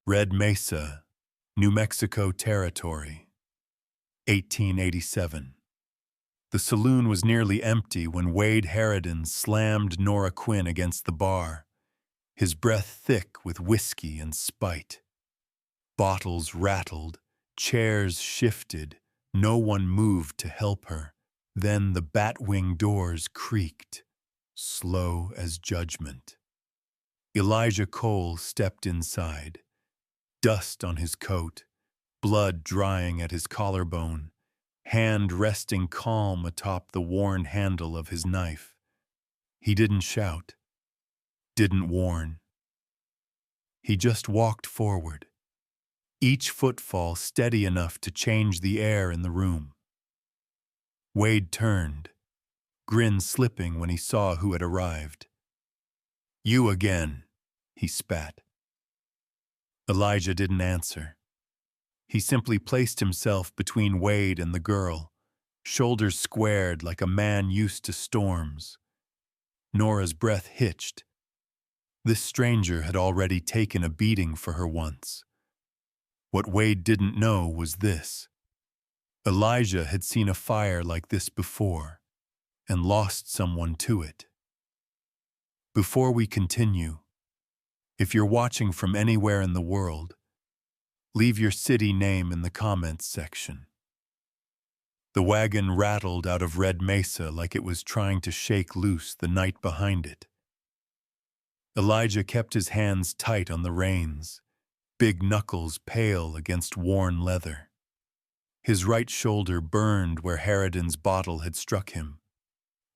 Red Mesa, New Mexico Territory, 1887. The saloon was nearly empty when Wade Harridan slammed Nora Quinn against the bar, his breath thick with whiskey and spite. Bottles rattled, chairs shifted, no one moved to help her. Then the batwing doors creaked, slow as judgment. Elijah Cole stepped inside, dust on his coat, blood drying at his collarbone, hand resting calm atop the worn handle of his knife. He didn't shout, didn't warn. He just walked forward, each footfall steady enough to change the air in the room. Wade turned, grin slipping when he saw who had arrived. "You again," he spat. Elijah didn't answer. He simply placed himself between Wade and the girl, shoulders squared like a man used to storms. Nora's breath hitched. This stranger had already taken a beating for her once. What Wade didn't know was this. Elijah had seen a fire like this before, and lost someone to it. Before we continue, if you're watching from anywhere in the world, leave your city name in the comments section. The wagon rattled out of Red Mesa like it was trying to shake loose the night behind it. Elijah kept his hands tight on the reins, big knuckles pale against worn leather. His right shoulder burned where Harridan's bottle had struck him,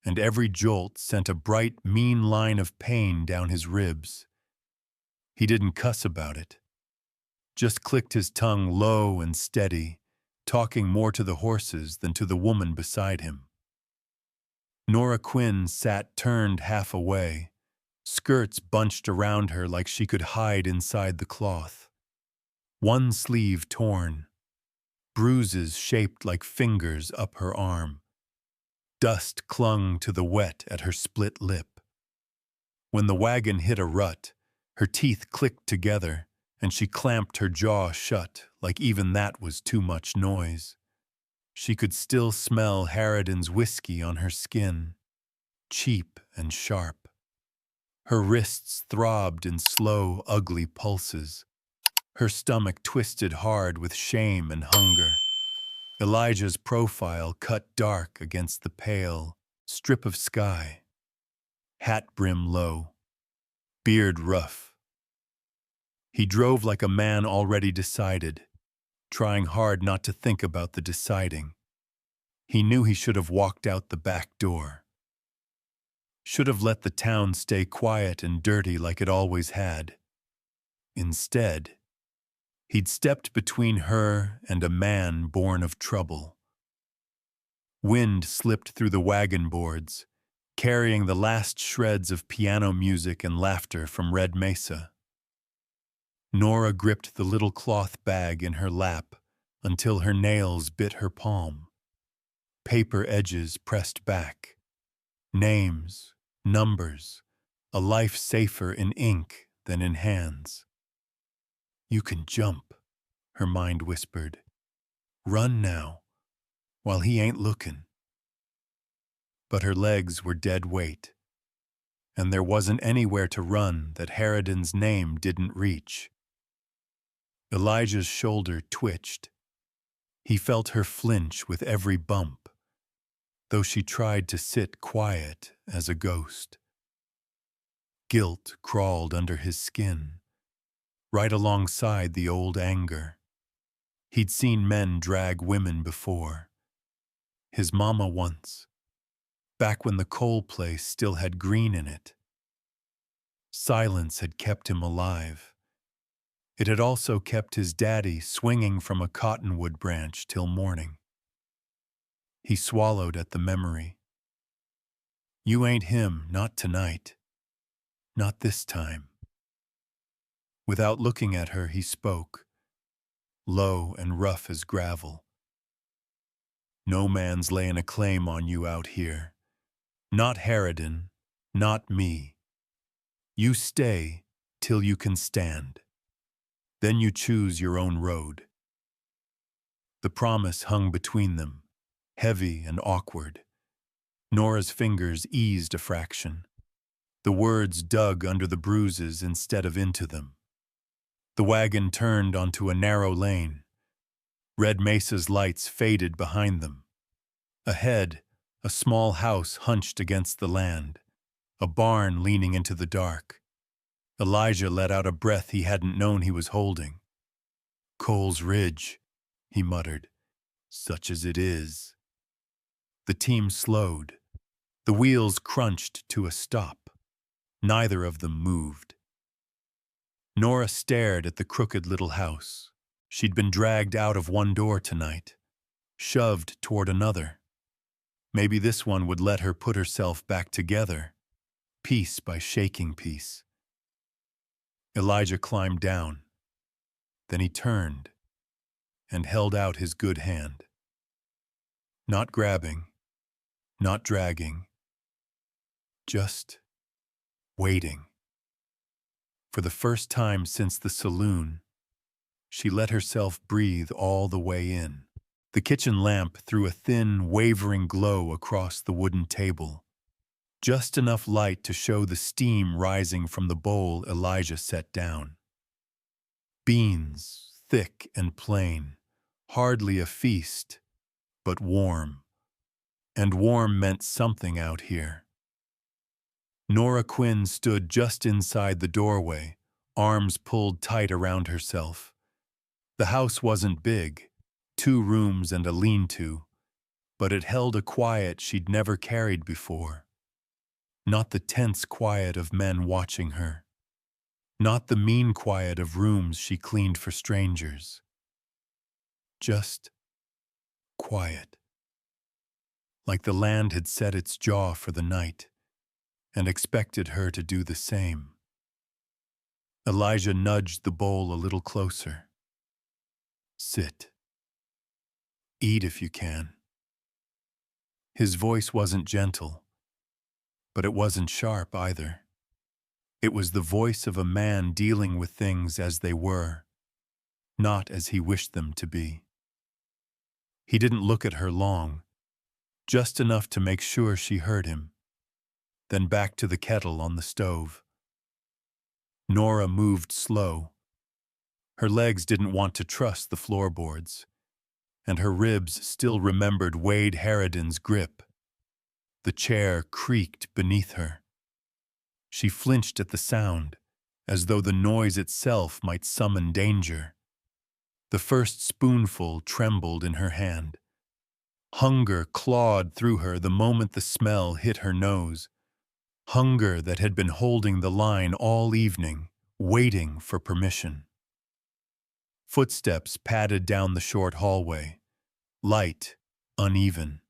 and every jolt sent a bright, mean line of pain down his ribs. He didn't cuss about it, just clicked his tongue low and steady, talking more to the horses than to the woman beside him. Nora Quinn sat turned half away, skirts bunched around her like she could hide inside the cloth. One sleeve torn, bruises shaped like fingers up her arm. Dust clung to the wet at her split lip. When the wagon hit a rut, her teeth clicked together, and she clamped her jaw shut like even that was too much noise. She could still smell Harridan's whiskey on her skin, cheap and sharp. Her wrists throbbed in slow, ugly pulses. Her stomach twisted hard with shame and hunger. Elijah's profile cut dark against the pale strip of sky. Hat brim low, beard rough. He drove like a man already decided, trying hard not to think about the deciding. He knew he should have walked out the back door. Should have let the town stay quiet and dirty like it always had. Instead, he'd stepped between her and a man born of trouble. Wind slipped through the wagon boards, carrying the last shreds of piano music and laughter from Red Mesa. Nora gripped the little cloth bag in her lap until her nails bit her palm. Paper edges pressed back. Names, numbers, a life safer in ink than in hands. "You can jump," her mind whispered. "Run now, while he ain't lookin'." But her legs were dead weight, and there wasn't anywhere to run that Harridan's name didn't reach. Elijah's shoulder twitched. He felt her flinch with every bump, though she tried to sit quiet as a ghost. Guilt crawled under his skin, right alongside the old anger. He'd seen men drag women before. His mama once, back when the coal place still had green in it. Silence had kept him alive. It had also kept his daddy swinging from a cottonwood branch till morning. He swallowed at the memory. "You ain't him, not tonight. Not this time." Without looking at her, he spoke, low and rough as gravel. "No man's laying a claim on you out here. Not Harridan, not me. You stay till you can stand. Then you choose your own road. The promise hung between them, heavy and awkward. Nora's fingers eased a fraction. The words dug under the bruises instead of into them. The wagon turned onto a narrow lane. Red Mesa's lights faded behind them. Ahead, a small house hunched against the land, a barn leaning into the dark. Elijah let out a breath he hadn't known he was holding. "Cole's Ridge," he muttered, "such as it is." The team slowed. The wheels crunched to a stop. Neither of them moved. Nora stared at the crooked little house. She'd been dragged out of one door tonight, shoved toward another. Maybe this one would let her put herself back together, piece by shaking piece. Elijah climbed down. Then he turned and held out his good hand. Not grabbing, not dragging, just waiting. For the first time since the saloon, she let herself breathe all the way in. The kitchen lamp threw a thin, wavering glow across the wooden table, just enough light to show the steam rising from the bowl Elijah set down. Beans, thick and plain, hardly a feast, but warm. And warm meant something out here. Nora Quinn stood just inside the doorway, arms pulled tight around herself. The house wasn't big, 2 rooms and a lean-to, but it held a quiet she'd never carried before. Not the tense quiet of men watching her. Not the mean quiet of rooms she cleaned for strangers. Just quiet. Like the land had set its jaw for the night and expected her to do the same. Elijah nudged the bowl a little closer. "Sit. Eat if you can." His voice wasn't gentle, but it wasn't sharp either. It was the voice of a man dealing with things as they were, not as he wished them to be. He didn't look at her long, just enough to make sure she heard him, then back to the kettle on the stove. Nora moved slow. Her legs didn't want to trust the floorboards, and her ribs still remembered Wade Harridan's grip. The chair creaked beneath her. She flinched at the sound, as though the noise itself might summon danger. The first spoonful trembled in her hand. Hunger clawed through her the moment the smell hit her nose. Hunger that had been holding the line all evening, waiting for permission. Footsteps padded down the short hallway, light, uneven.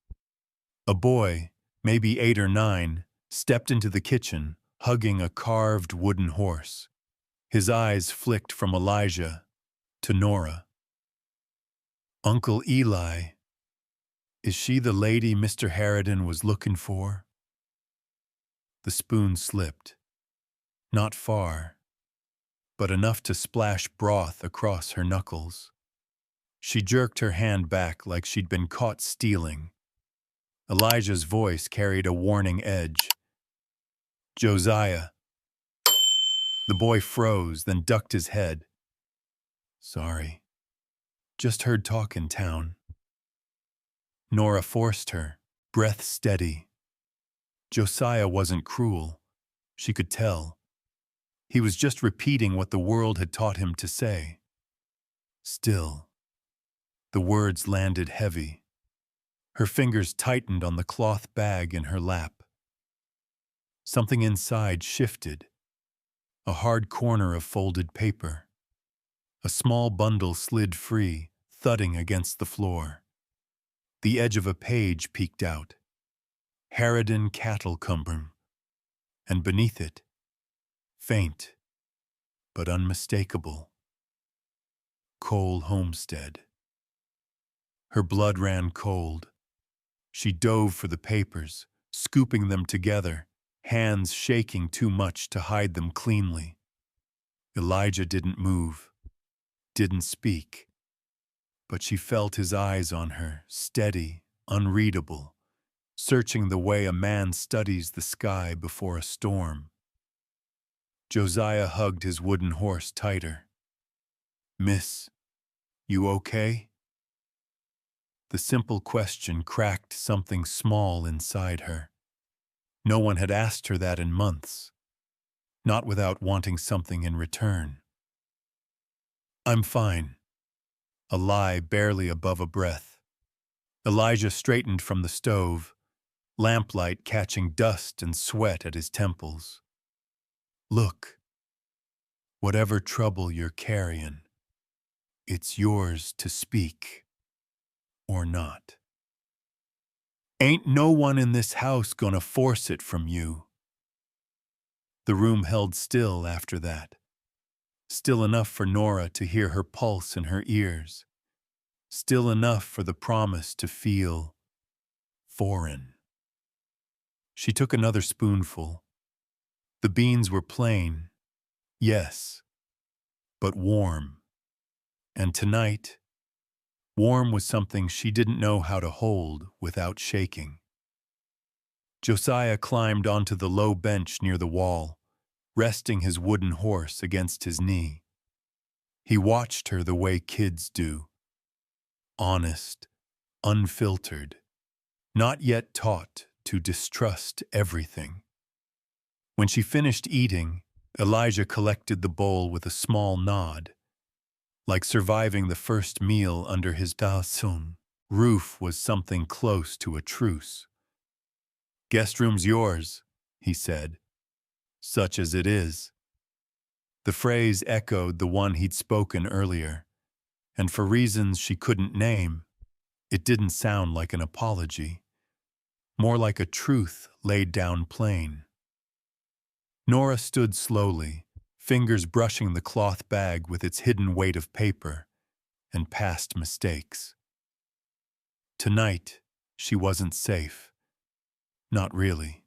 A boy, maybe 8 or 9, stepped into the kitchen, hugging a carved wooden horse. His eyes flicked from Elijah to Nora. "Uncle Eli, is she the lady Mr. Harridan was looking for?" The spoon slipped. Not far, but enough to splash broth across her knuckles. She jerked her hand back like she'd been caught stealing. Elijah's voice carried a warning edge. "Josiah." The boy froze, then ducked his head. "Sorry. Just heard talk in town." Nora forced her, breath steady. Josiah wasn't cruel. She could tell. He was just repeating what the world had taught him to say. Still, the words landed heavy. Her fingers tightened on the cloth bag in her lap. Something inside shifted. A hard corner of folded paper. A small bundle slid free, thudding against the floor. The edge of a page peeked out. Harridan Cattle Company. And beneath it, faint, but unmistakable, Cole Homestead. Her blood ran cold. She dove for the papers, scooping them together, hands shaking too much to hide them cleanly. Elijah didn't move. didn't speak, but she felt his eyes on her, steady, unreadable, searching the way a man studies the sky before a storm. Josiah hugged his wooden horse tighter. "Miss, you okay?" The simple question cracked something small inside her. No one had asked her that in months, not without wanting something in return. "I'm fine." A lie barely above a breath. Elijah straightened from the stove, lamplight catching dust and sweat at his temples. "Look, whatever trouble you're carrying, it's yours to speak or not. Ain't no one in this house gonna force it from you." The room held still after that, still enough for Nora to hear her pulse in her ears, still enough for the promise to feel foreign. She took another spoonful. The beans were plain, yes, but warm. And tonight, warm was something she didn't know how to hold without shaking. Josiah climbed onto the low bench near the wall, resting his wooden horse against his knee. He watched her the way kids do, honest, unfiltered, not yet taught to distrust everything. When she finished eating, Elijah collected the bowl with a small nod. Like surviving the first meal under his Saloon roof was something close to a truce. "Guest room's yours," he said, "such as it is." The phrase echoed the one he'd spoken earlier, and for reasons she couldn't name, it didn't sound like an apology, more like a truth laid down plain. Nora stood slowly, fingers brushing the cloth bag with its hidden weight of paper and past mistakes. Tonight, she wasn't safe. Not really.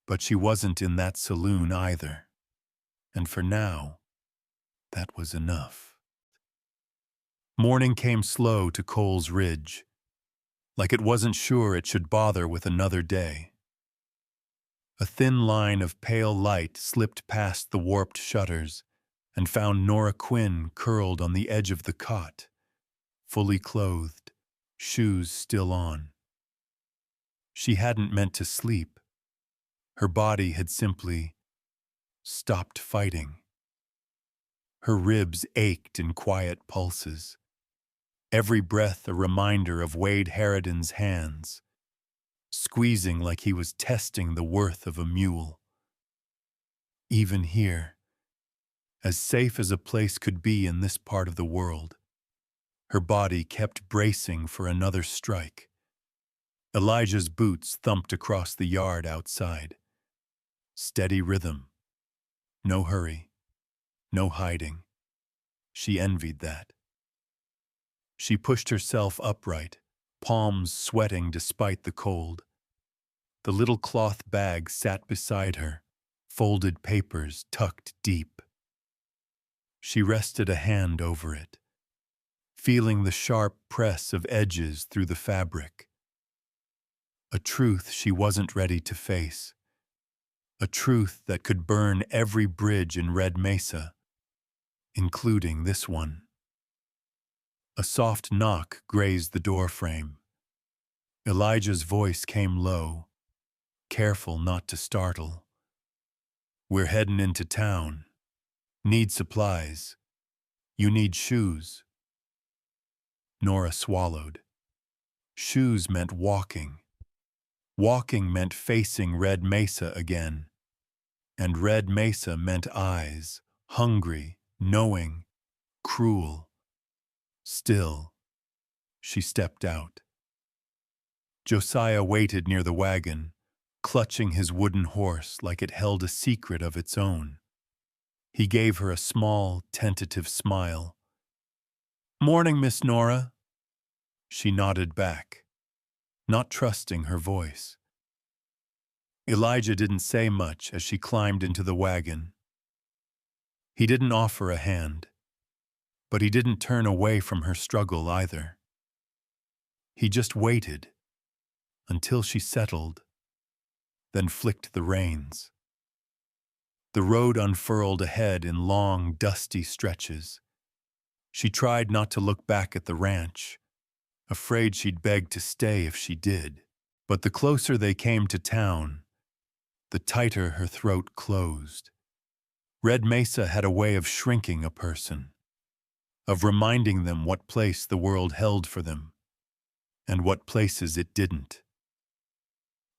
But she wasn't in that saloon either. And for now, that was enough. Morning came slow to Cole's Ridge, like it wasn't sure it should bother with another day. A thin line of pale light slipped past the warped shutters and found Nora Quinn curled on the edge of the cot, fully clothed, shoes still on. She hadn't meant to sleep. Her body had simply stopped fighting. Her ribs ached in quiet pulses, every breath a reminder of Wade Harridan's hands, squeezing like he was testing the worth of a mule. Even here, as safe as a place could be in this part of the world, her body kept bracing for another strike. Elijah's boots thumped across the yard outside. Steady rhythm. No hurry. No hiding. She envied that. She pushed herself upright, palms sweating despite the cold. The little cloth bag sat beside her, folded papers tucked deep. She rested a hand over it, feeling the sharp press of edges through the fabric. A truth she wasn't ready to face. A truth that could burn every bridge in Red Mesa, including this one. A soft knock grazed the doorframe. Elijah's voice came low, careful not to startle. "We're heading into town. Need supplies. You need shoes." Nora swallowed. Shoes meant walking. Walking meant facing Red Mesa again. And Red Mesa meant eyes, hungry, knowing, cruel. Still, she stepped out. Josiah waited near the wagon, clutching his wooden horse like it held a secret of its own. He gave her a small, tentative smile. "Morning, Miss Nora." She nodded back, not trusting her voice. Elijah didn't say much as she climbed into the wagon. He didn't offer a hand. But he didn't turn away from her struggle either. He just waited until she settled, then flicked the reins. The road unfurled ahead in long, dusty stretches. She tried not to look back at the ranch, afraid she'd beg to stay if she did. But the closer they came to town, the tighter her throat closed. Red Mesa had a way of shrinking a person, of reminding them what place the world held for them, and what places it didn't.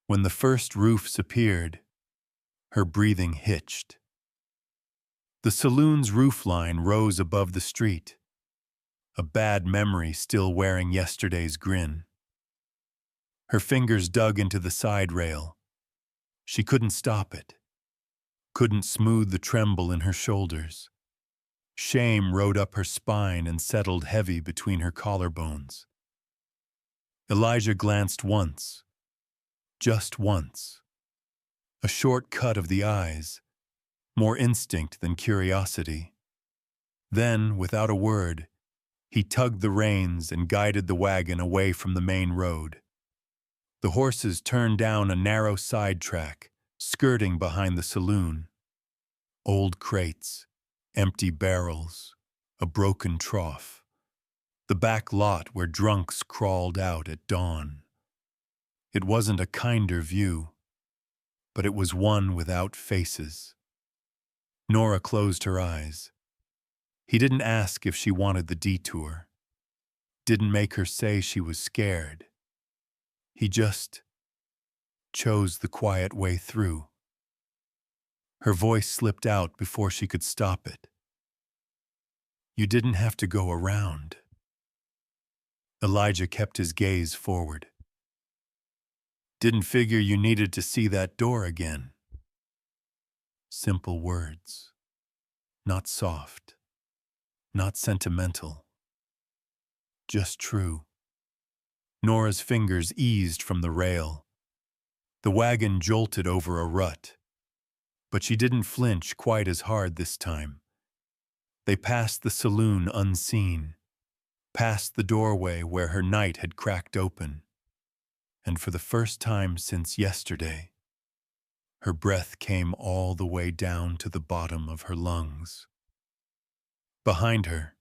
When the first roofs appeared, her breathing hitched. The saloon's roofline rose above the street, a bad memory still wearing yesterday's grin. Her fingers dug into the side rail. She couldn't stop it, couldn't smooth the tremble in her shoulders. Shame rode up her spine and settled heavy between her collarbones. Elijah glanced once, just once. A short cut of the eyes, more instinct than curiosity. Then, without a word, he tugged the reins and guided the wagon away from the main road. The horses turned down a narrow side track, skirting behind the saloon. Old crates, empty barrels, a broken trough. The back lot where drunks crawled out at dawn. It wasn't a kinder view, but it was one without faces. Nora closed her eyes. He didn't ask if she wanted the detour. Didn't make her say she was scared. He just chose the quiet way through. Her voice slipped out before she could stop it. You didn't have to go around. Elijah kept his gaze forward. Didn't figure you needed to see that door again. Simple words. Not soft. Not sentimental. Just true. Nora's fingers eased from the rail. The wagon jolted over a rut. But she didn't flinch quite as hard this time. They passed the saloon unseen, past the doorway where her night had cracked open. And for the first time since yesterday, her breath came all the way down to the bottom of her lungs. Behind her,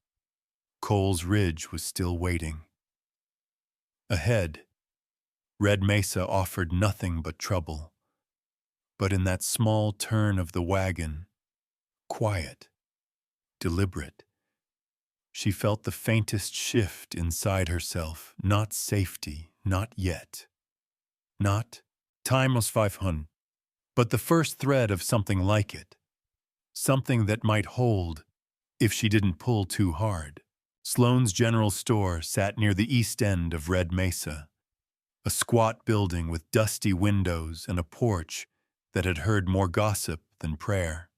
Cole's Ridge was still waiting. Ahead, Red Mesa offered nothing but trouble. But in that small turn of the wagon, quiet, deliberate, she felt the faintest shift inside herself, not safety, not yet. Not time was 500, but the first thread of something like it. Something that might hold if she didn't pull too hard. Sloan's General Store sat near the east end of Red Mesa, a squat building with dusty windows and a porch that had heard more gossip than prayer.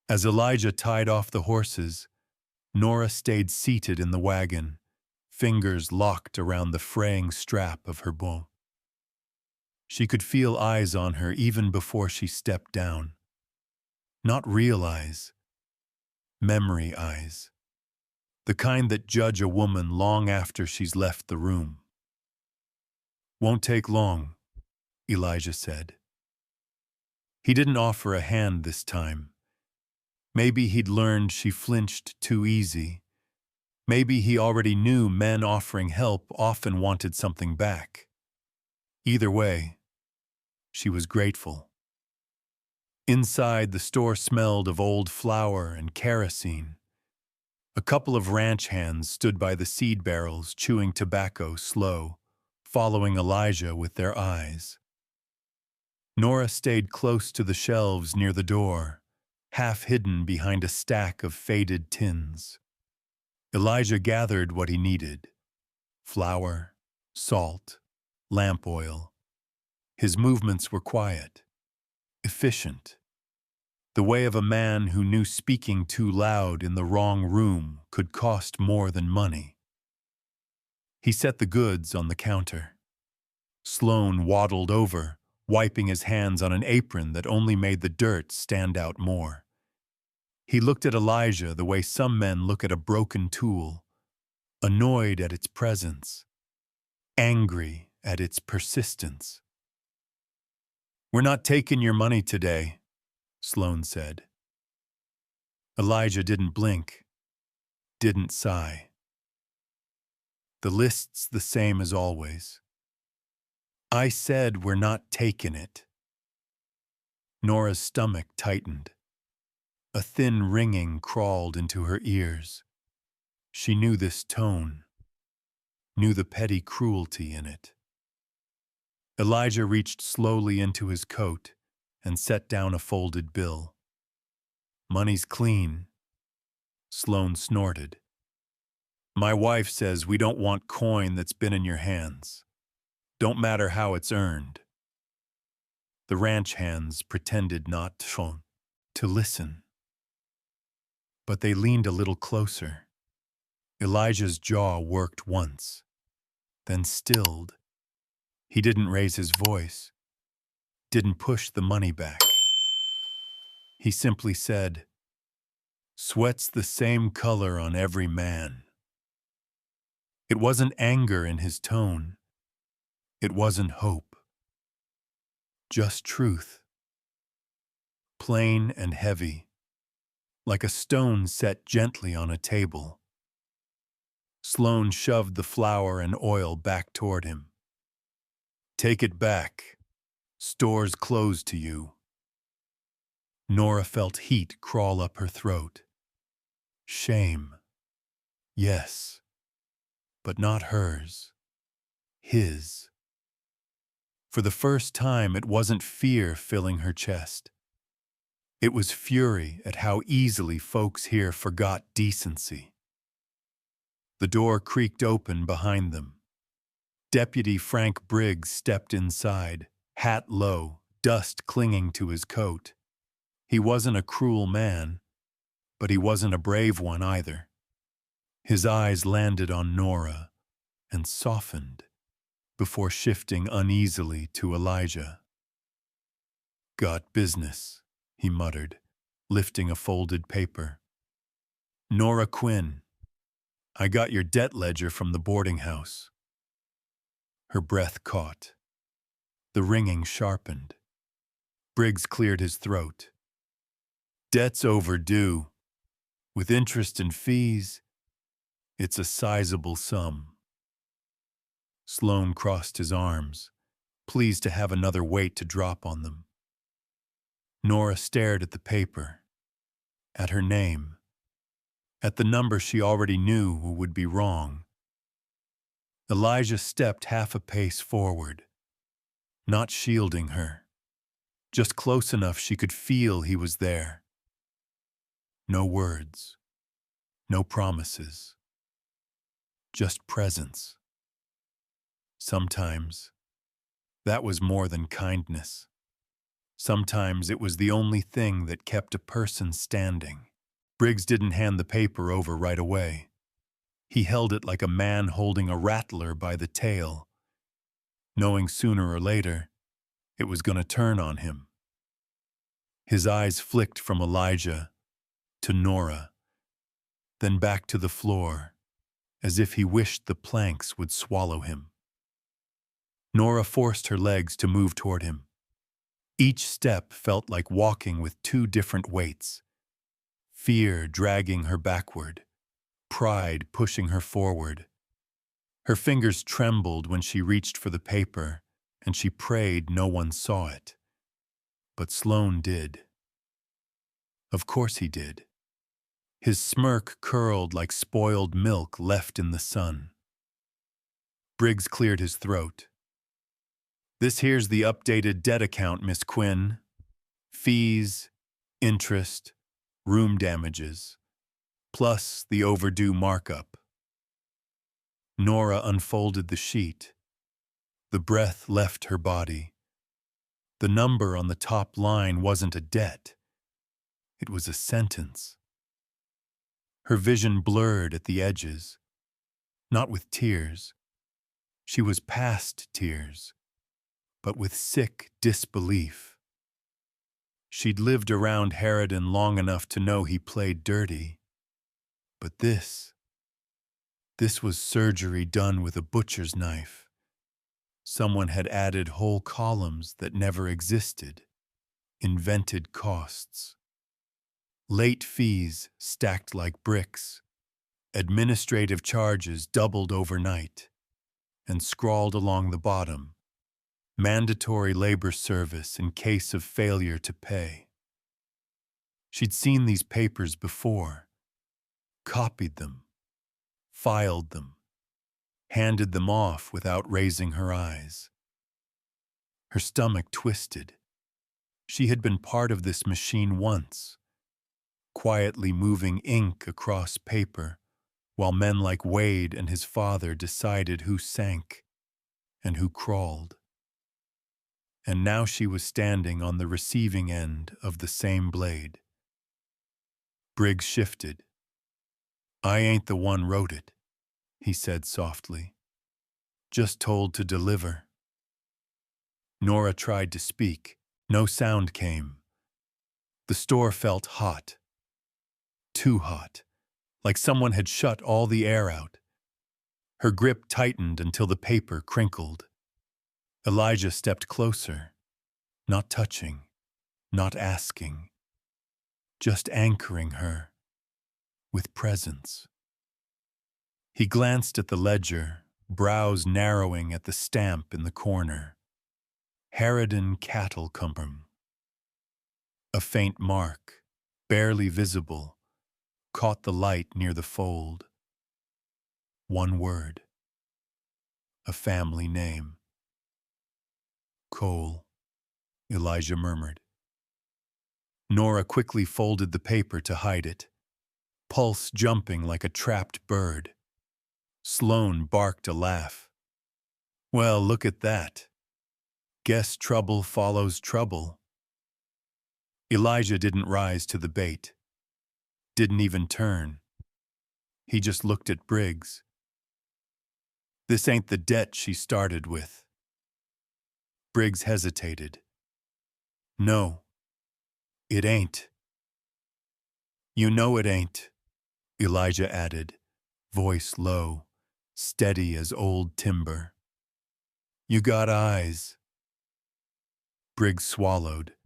As Elijah tied off the horses, Nora stayed seated in the wagon, fingers locked around the fraying strap of her bow. She could feel eyes on her even before she stepped down. Not real eyes, memory eyes. The kind that judge a woman long after she's left the room. Won't take long, Elijah said. He didn't offer a hand this time. Maybe he'd learned she flinched too easy. Maybe he already knew men offering help often wanted something back. Either way, she was grateful. Inside, the store smelled of old flour and kerosene. A couple of ranch hands stood by the seed barrels, chewing tobacco slow, following Elijah with their eyes. Nora stayed close to the shelves near the door, half hidden behind a stack of faded tins. Elijah gathered what he needed: flour, salt, lamp oil. His movements were quiet, efficient, the way of a man who knew speaking too loud in the wrong room could cost more than money. He set the goods on the counter. Sloan waddled over, wiping his hands on an apron that only made the dirt stand out more. He looked at Elijah the way some men look at a broken tool, annoyed at its presence, angry at its persistence. "We're not taking your money today," Sloan said. Elijah didn't blink, didn't sigh. "The list's the same as always." "I said we're not taking it." Nora's stomach tightened. A thin ringing crawled into her ears. She knew this tone, knew the petty cruelty in it. Elijah reached slowly into his coat and set down a folded bill. "Money's clean," Sloan snorted. "My wife says we don't want coin that's been in your hands. Don't matter how it's earned." The ranch hands pretended not to listen. But they leaned a little closer. Elijah's jaw worked once, then stilled. He didn't raise his voice, didn't push the money back. He simply said, "Sweat's the same color on every man." It wasn't anger in his tone. It wasn't hope. Just truth. Plain and heavy, like a stone set gently on a table. Sloan shoved the flour and oil back toward him. "Take it back. Store's closed to you." Nora felt heat crawl up her throat. Shame. Yes. But not hers. His. For the first time, it wasn't fear filling her chest. It was fury at how easily folks here forgot decency. The door creaked open behind them. Deputy Frank Briggs stepped inside, hat low, dust clinging to his coat. He wasn't a cruel man, but he wasn't a brave one either. His eyes landed on Nora and softened before shifting uneasily to Elijah. "Got business," he muttered, lifting a folded paper. "Nora Quinn, I got your debt ledger from the boarding house." Her breath caught. The ringing sharpened. Briggs cleared his throat. "Debt's overdue. With interest and fees, it's a sizable sum." Sloan crossed his arms, pleased to have another weight to drop on them. Nora stared at the paper, at her name, at the number she already knew would be wrong. Elijah stepped half a pace forward, not shielding her, just close enough she could feel he was there. No words, no promises, just presence. Sometimes, that was more than kindness. Sometimes it was the only thing that kept a person standing. Briggs didn't hand the paper over right away. He held it like a man holding a rattler by the tail, knowing sooner or later it was going to turn on him. His eyes flicked from Elijah to Nora, then back to the floor, as if he wished the planks would swallow him. Nora forced her legs to move toward him. Each step felt like walking with two different weights. Fear dragging her backward, pride pushing her forward. Her fingers trembled when she reached for the paper, and she prayed no one saw it. But Sloan did. Of course he did. His smirk curled like spoiled milk left in the sun. Briggs cleared his throat. "This here's the updated debt account, Miss Quinn. Fees, interest, room damages, plus the overdue markup." Nora unfolded the sheet. The breath left her body. The number on the top line wasn't a debt. It was a sentence. Her vision blurred at the edges, not with tears. She was past tears, but with sick disbelief. She'd lived around Harridan long enough to know he played dirty. But this was surgery done with a butcher's knife. Someone had added whole columns that never existed, invented costs. Late fees stacked like bricks, administrative charges doubled overnight, and scrawled along the bottom, mandatory labor service in case of failure to pay. She'd seen these papers before, copied them, filed them, handed them off without raising her eyes. Her stomach twisted. She had been part of this machine once, quietly moving ink across paper, while men like Wade and his father decided who sank and who crawled. And now she was standing on the receiving end of the same blade. Briggs shifted. "I ain't the one wrote it," he said softly. "Just told to deliver." Nora tried to speak. No sound came. The store felt hot. Too hot. Like someone had shut all the air out. Her grip tightened until the paper crinkled. Elijah stepped closer, not touching, not asking, just anchoring her with presence. He glanced at the ledger, brows narrowing at the stamp in the corner. Harridan Cattle Company. A faint mark, barely visible, caught the light near the fold. One word. A family name. "Cole," Elijah murmured. Nora quickly folded the paper to hide it, pulse jumping like a trapped bird. Sloan barked a laugh. "Well, look at that. Guess trouble follows trouble." Elijah didn't rise to the bait. Didn't even turn. He just looked at Briggs. "This ain't the debt she started with." Briggs hesitated. "No, it ain't." "You know it ain't," Elijah added, voice low, steady as old timber. "You got eyes." Briggs swallowed.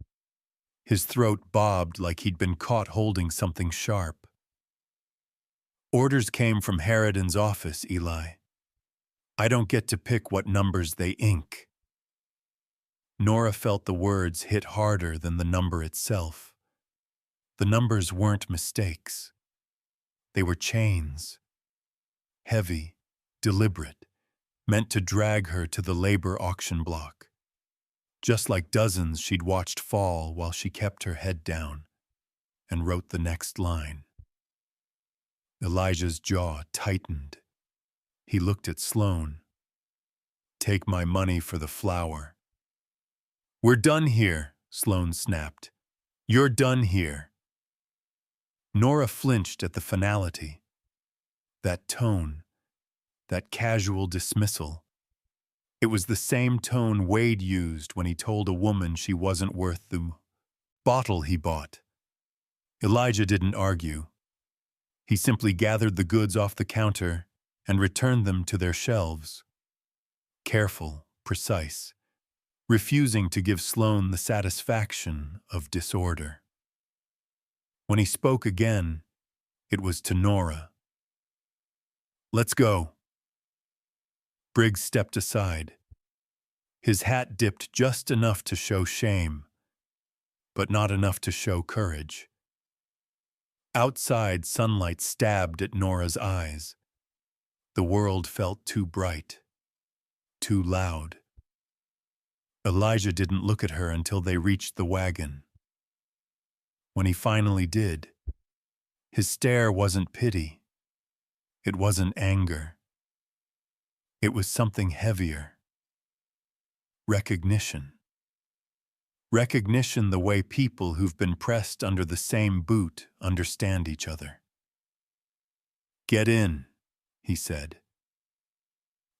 His throat bobbed like he'd been caught holding something sharp. "Orders came from Harridan's office, Eli. I don't get to pick what numbers they ink." Nora felt the words hit harder than the number itself. The numbers weren't mistakes. They were chains. Heavy, deliberate, meant to drag her to the labor auction block. Just like dozens she'd watched fall while she kept her head down and wrote the next line. Elijah's jaw tightened. He looked at Sloan. "Take my money for the flour." "We're done here," Sloan snapped. "You're done here." Nora flinched at the finality. That tone, that casual dismissal. It was the same tone Wade used when he told a woman she wasn't worth the bottle he bought. Elijah didn't argue. He simply gathered the goods off the counter and returned them to their shelves. Careful, precise, refusing to give Sloan the satisfaction of disorder. When he spoke again, it was to Nora. "Let's go." Briggs stepped aside. His hat dipped just enough to show shame, but not enough to show courage. Outside, sunlight stabbed at Nora's eyes. The world felt too bright, too loud. Elijah didn't look at her until they reached the wagon. When he finally did, his stare wasn't pity. It wasn't anger. It was something heavier. Recognition. Recognition the way people who've been pressed under the same boot understand each other. "Get in," he said.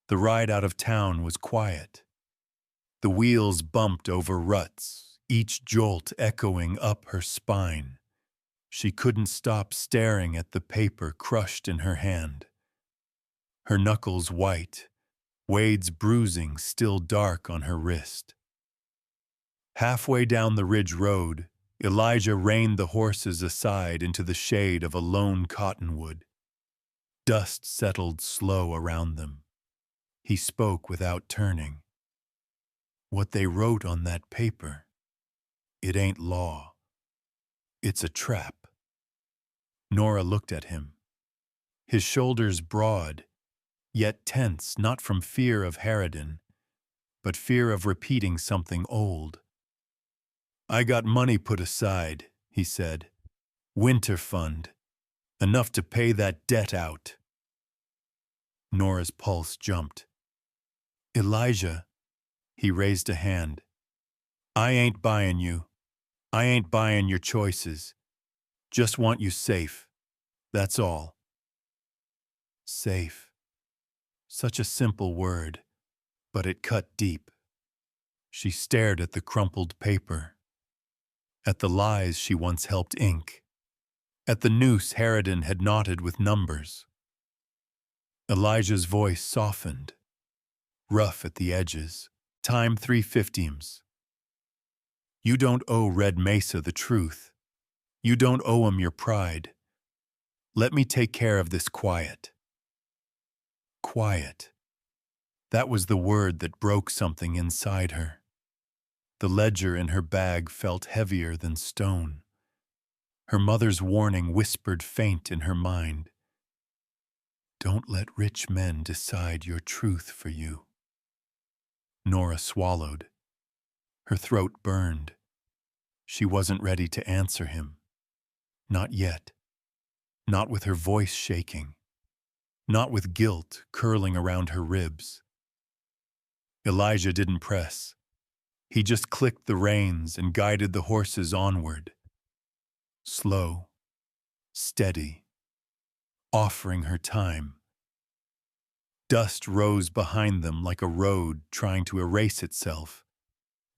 The ride out of town was quiet. The wheels bumped over ruts, each jolt echoing up her spine. She couldn't stop staring at the paper crushed in her hand. Her knuckles white, Wade's bruising still dark on her wrist. Halfway down the ridge road, Elijah reined the horses aside into the shade of a lone cottonwood. Dust settled slow around them. He spoke without turning. What they wrote on that paper, it ain't law. It's a trap. Nora looked at him. His shoulders broad, yet tense not from fear of Harridan, but fear of repeating something old. I got money put aside, he said. Winter fund. Enough to pay that debt out. Nora's pulse jumped. Elijah, he raised a hand. I ain't buying you. I ain't buying your choices. Just want you safe. That's all. Safe. Such a simple word, but it cut deep. She stared at the crumpled paper, at the lies she once helped ink, at the noose Harridan had knotted with numbers. Elijah's voice softened, rough at the edges. Time 3:50. You don't owe Red Mesa the truth. You don't owe him your pride. Let me take care of this quiet. Quiet. That was the word that broke something inside her. The ledger in her bag felt heavier than stone. Her mother's warning whispered faint in her mind. Don't let rich men decide your truth for you. Nora swallowed. Her throat burned. She wasn't ready to answer him. Not yet. Not with her voice shaking. Not with guilt curling around her ribs. Elijah didn't press. He just clicked the reins and guided the horses onward. Slow, steady, offering her time. Dust rose behind them like a road trying to erase itself,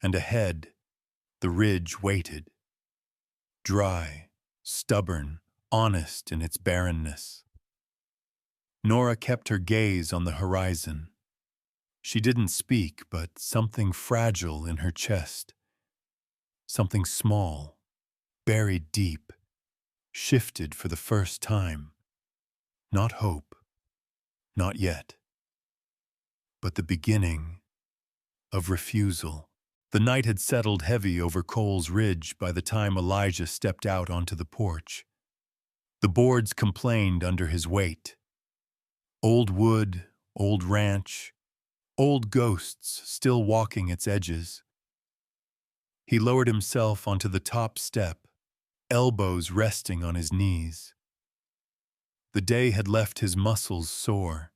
and ahead, the ridge waited. Dry, stubborn, honest in its barrenness. Nora kept her gaze on the horizon. She didn't speak, but something fragile in her chest. Something small, buried deep, shifted for the first time. Not hope, not yet, but the beginning of refusal. The night had settled heavy over Cole's Ridge by the time Elijah stepped out onto the porch. The boards complained under his weight. Old wood, old ranch, old ghosts still walking its edges. He lowered himself onto the top step, elbows resting on his knees. The day had left his muscles sore,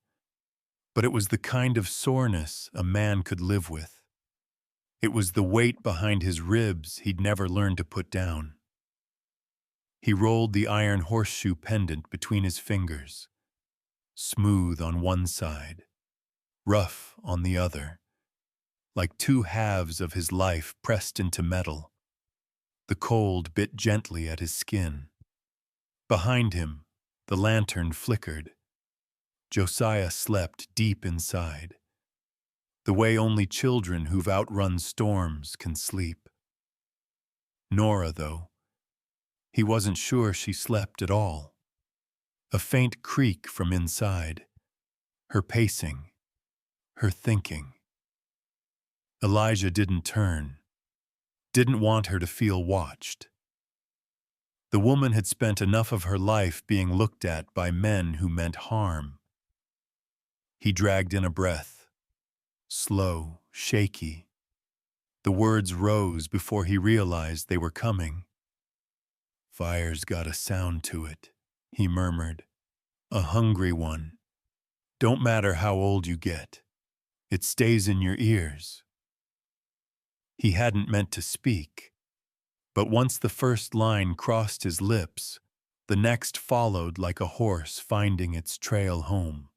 but it was the kind of soreness a man could live with. It was the weight behind his ribs he'd never learned to put down. He rolled the iron horseshoe pendant between his fingers, smooth on one side, rough on the other, like two halves of his life pressed into metal. The cold bit gently at his skin. Behind him, the lantern flickered. Josiah slept deep inside, the way only children who've outrun storms can sleep. Nora, though, he wasn't sure she slept at all. A faint creak from inside, her pacing, her thinking. Elijah didn't turn, didn't want her to feel watched. The woman had spent enough of her life being looked at by men who meant harm. He dragged in a breath, slow, shaky. The words rose before he realized they were coming. Fire's got a sound to it, he murmured. A hungry one. Don't matter how old you get. It stays in your ears. He hadn't meant to speak, but once the first line crossed his lips, the next followed like a horse finding its trail home.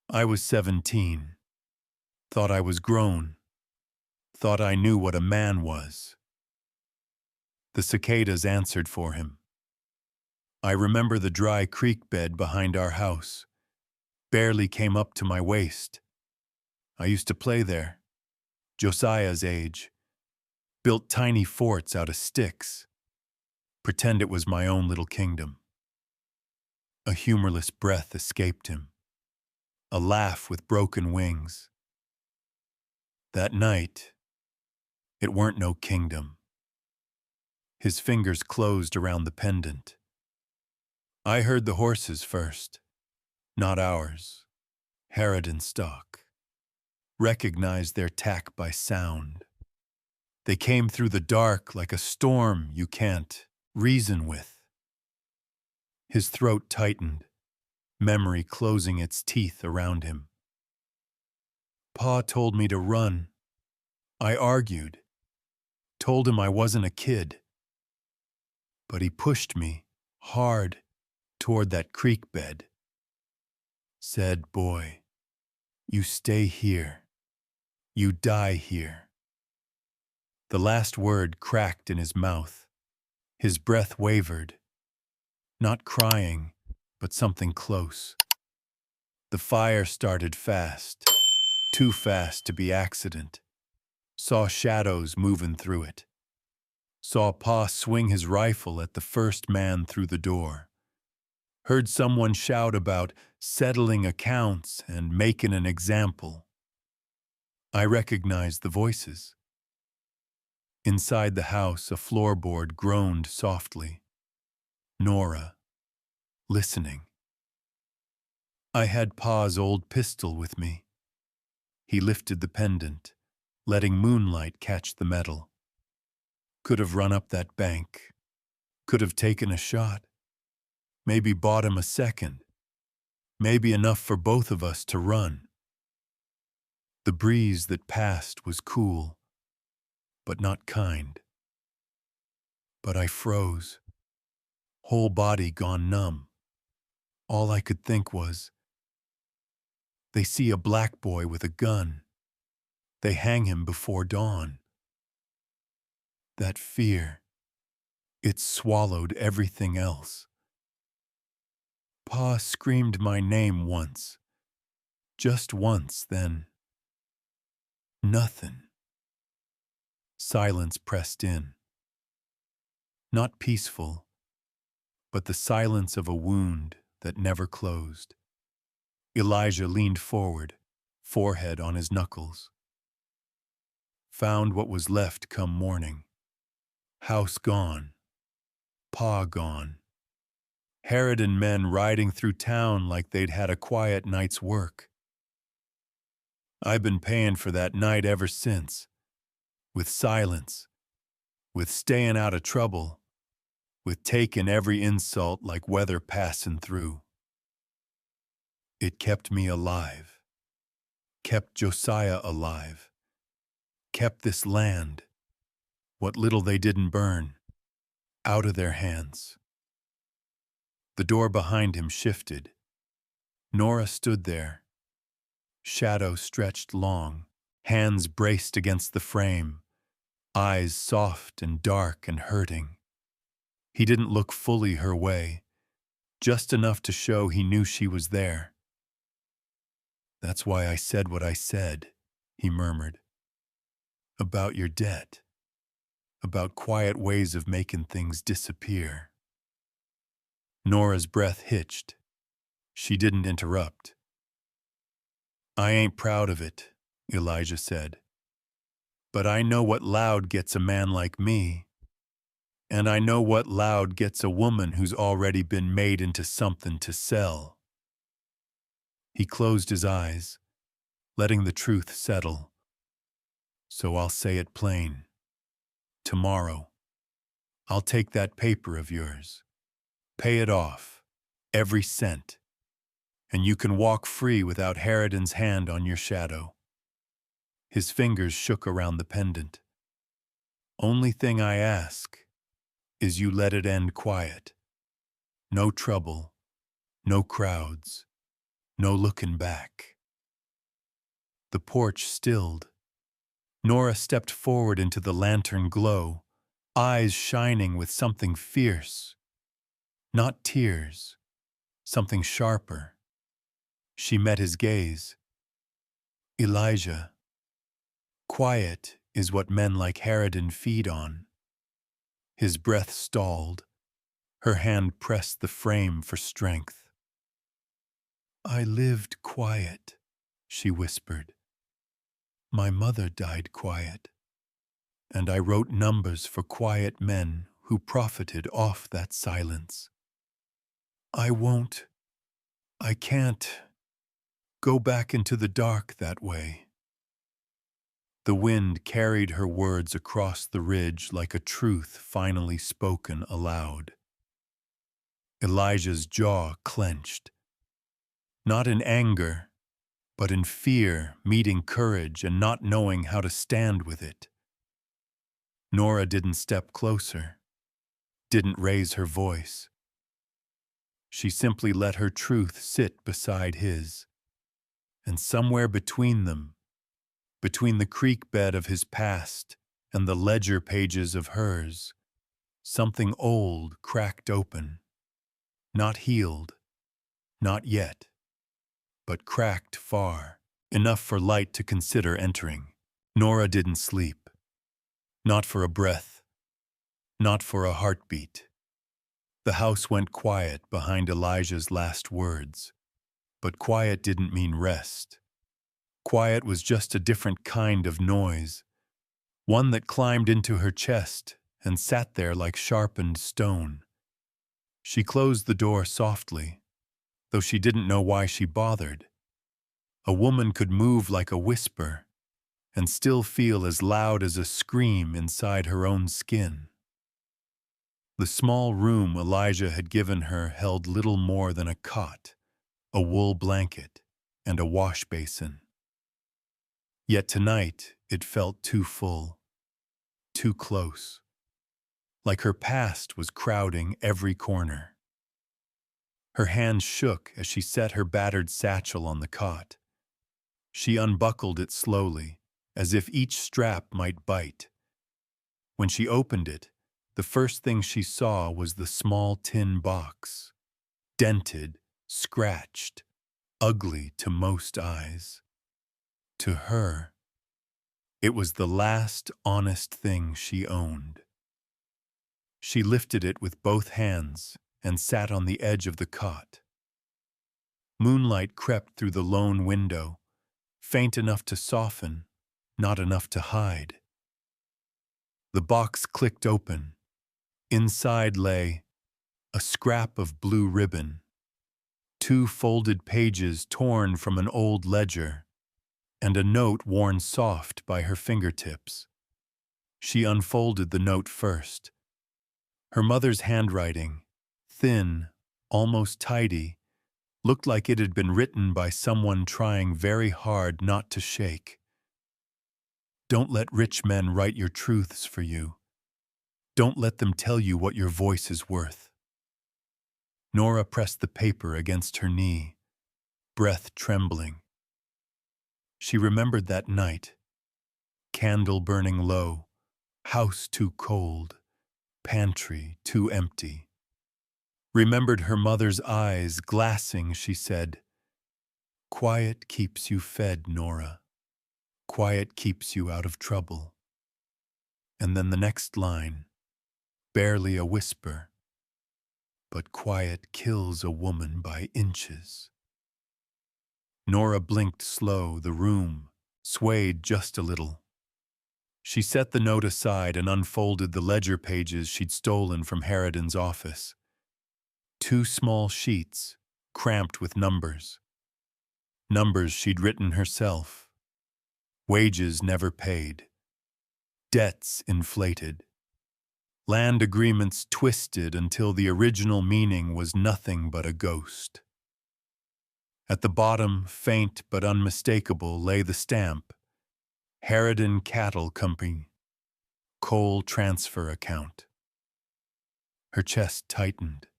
I was 17. Thought I was grown. thought I knew what a man was. The cicadas answered for him. I remember the dry creek bed behind our house. Barely came up to my waist. I used to play there. Josiah's age. Built tiny forts out of sticks. Pretend it was my own little kingdom. A humorless breath escaped him. A laugh with broken wings. That night, it weren't no kingdom. His fingers closed around the pendant. I heard the horses first, not ours. Harridan stock. Recognized their tack by sound. They came through the dark like a storm you can't reason with. His throat tightened, memory closing its teeth around him. Pa told me to run. I argued, told him I wasn't a kid. But he pushed me, hard, toward that creek bed. Said, boy, you stay here. You die here. The last word cracked in his mouth. His breath wavered. Not crying, but something close. The fire started fast, too fast to be accident. Saw shadows moving through it. Saw Pa swing his rifle at the first man through the door. Heard someone shout about settling accounts and making an example. I recognized the voices. Inside the house, a floorboard groaned softly. Nora, listening. I had Pa's old pistol with me. He lifted the pendant, letting moonlight catch the metal. Could have run up that bank. Could have taken a shot. Maybe bought him a second. Maybe enough for both of us to run. The breeze that passed was cool, but not kind. But I froze. Whole body gone numb. All I could think was, they see a black boy with a gun. They hang him before dawn. That fear, it swallowed everything else. Pa screamed my name once. Just once, then. Nothing. Silence pressed in. Not peaceful, but the silence of a wound that never closed. Elijah leaned forward, forehead on his knuckles. Found what was left come morning. House gone. Pa gone. Harridan men riding through town like they'd had a quiet night's work. I've been paying for that night ever since. With silence. With staying out of trouble. With taking every insult like weather passing through. It kept me alive. Kept Josiah alive. Kept this land, what little they didn't burn, out of their hands. The door behind him shifted. Nora stood there. Shadow stretched long, hands braced against the frame, eyes soft and dark and hurting. He didn't look fully her way, just enough to show he knew she was there. That's why I said what I said, he murmured. About your debt. About quiet ways of making things disappear. Nora's breath hitched. She didn't interrupt. I ain't proud of it, Elijah said. But I know what loud gets a man like me. And I know what loud gets a woman who's already been made into something to sell. He closed his eyes, letting the truth settle. So I'll say it plain. Tomorrow, I'll take that paper of yours, pay it off, every cent, and you can walk free without Harridan's hand on your shadow. His fingers shook around the pendant. Only thing I ask is you let it end quiet. No trouble, no crowds, no looking back. The porch stilled. Nora stepped forward into the lantern glow, eyes shining with something fierce. Not tears, something sharper. She met his gaze. Elijah. Quiet is what men like Harridan feed on. His breath stalled. Her hand pressed the frame for strength. I lived quiet, she whispered. My mother died quiet, and I wrote numbers for quiet men who profited off that silence. I can't go back into the dark that way. The wind carried her words across the ridge like a truth finally spoken aloud. Elijah's jaw clenched. Not in anger, but in fear meeting courage and not knowing how to stand with it. Nora didn't step closer, didn't raise her voice. She simply let her truth sit beside his. And somewhere between them, between the creek bed of his past and the ledger pages of hers, something old cracked open. Not healed, not yet, but cracked far, enough for light to consider entering. Nora didn't sleep. Not for a breath, not for a heartbeat. The house went quiet behind Elijah's last words, but quiet didn't mean rest. Quiet was just a different kind of noise, one that climbed into her chest and sat there like sharpened stone. She closed the door softly, though she didn't know why she bothered. A woman could move like a whisper and still feel as loud as a scream inside her own skin. The small room Elijah had given her held little more than a cot, a wool blanket, and a wash basin. Yet tonight it felt too full, too close, like her past was crowding every corner. Her hands shook as she set her battered satchel on the cot. She unbuckled it slowly, as if each strap might bite. When she opened it, the first thing she saw was the small tin box, dented, scratched, ugly to most eyes. To her, it was the last honest thing she owned. She lifted it with both hands and sat on the edge of the cot. Moonlight crept through the lone window, faint enough to soften, not enough to hide. The box clicked open. Inside lay a scrap of blue ribbon, 2 folded pages torn from an old ledger, and a note worn soft by her fingertips. She unfolded the note first. Her mother's handwriting, thin, almost tidy, looked like it had been written by someone trying very hard not to shake. Don't let rich men write your truths for you. Don't let them tell you what your voice is worth. Nora pressed the paper against her knee, breath trembling. She remembered that night, candle burning low, house too cold, pantry too empty. Remembered her mother's eyes glassing, she said, "Quiet keeps you fed, Nora. Quiet keeps you out of trouble." And then the next line, barely a whisper, "But quiet kills a woman by inches." Nora blinked slow, the room swayed just a little. She set the note aside and unfolded the ledger pages she'd stolen from Harridan's office. 2 small sheets, cramped with numbers. Numbers she'd written herself. Wages never paid. Debts inflated. Land agreements twisted until the original meaning was nothing but a ghost. At the bottom, faint but unmistakable, lay the stamp, Harridan Cattle Company, coal transfer account. Her chest tightened.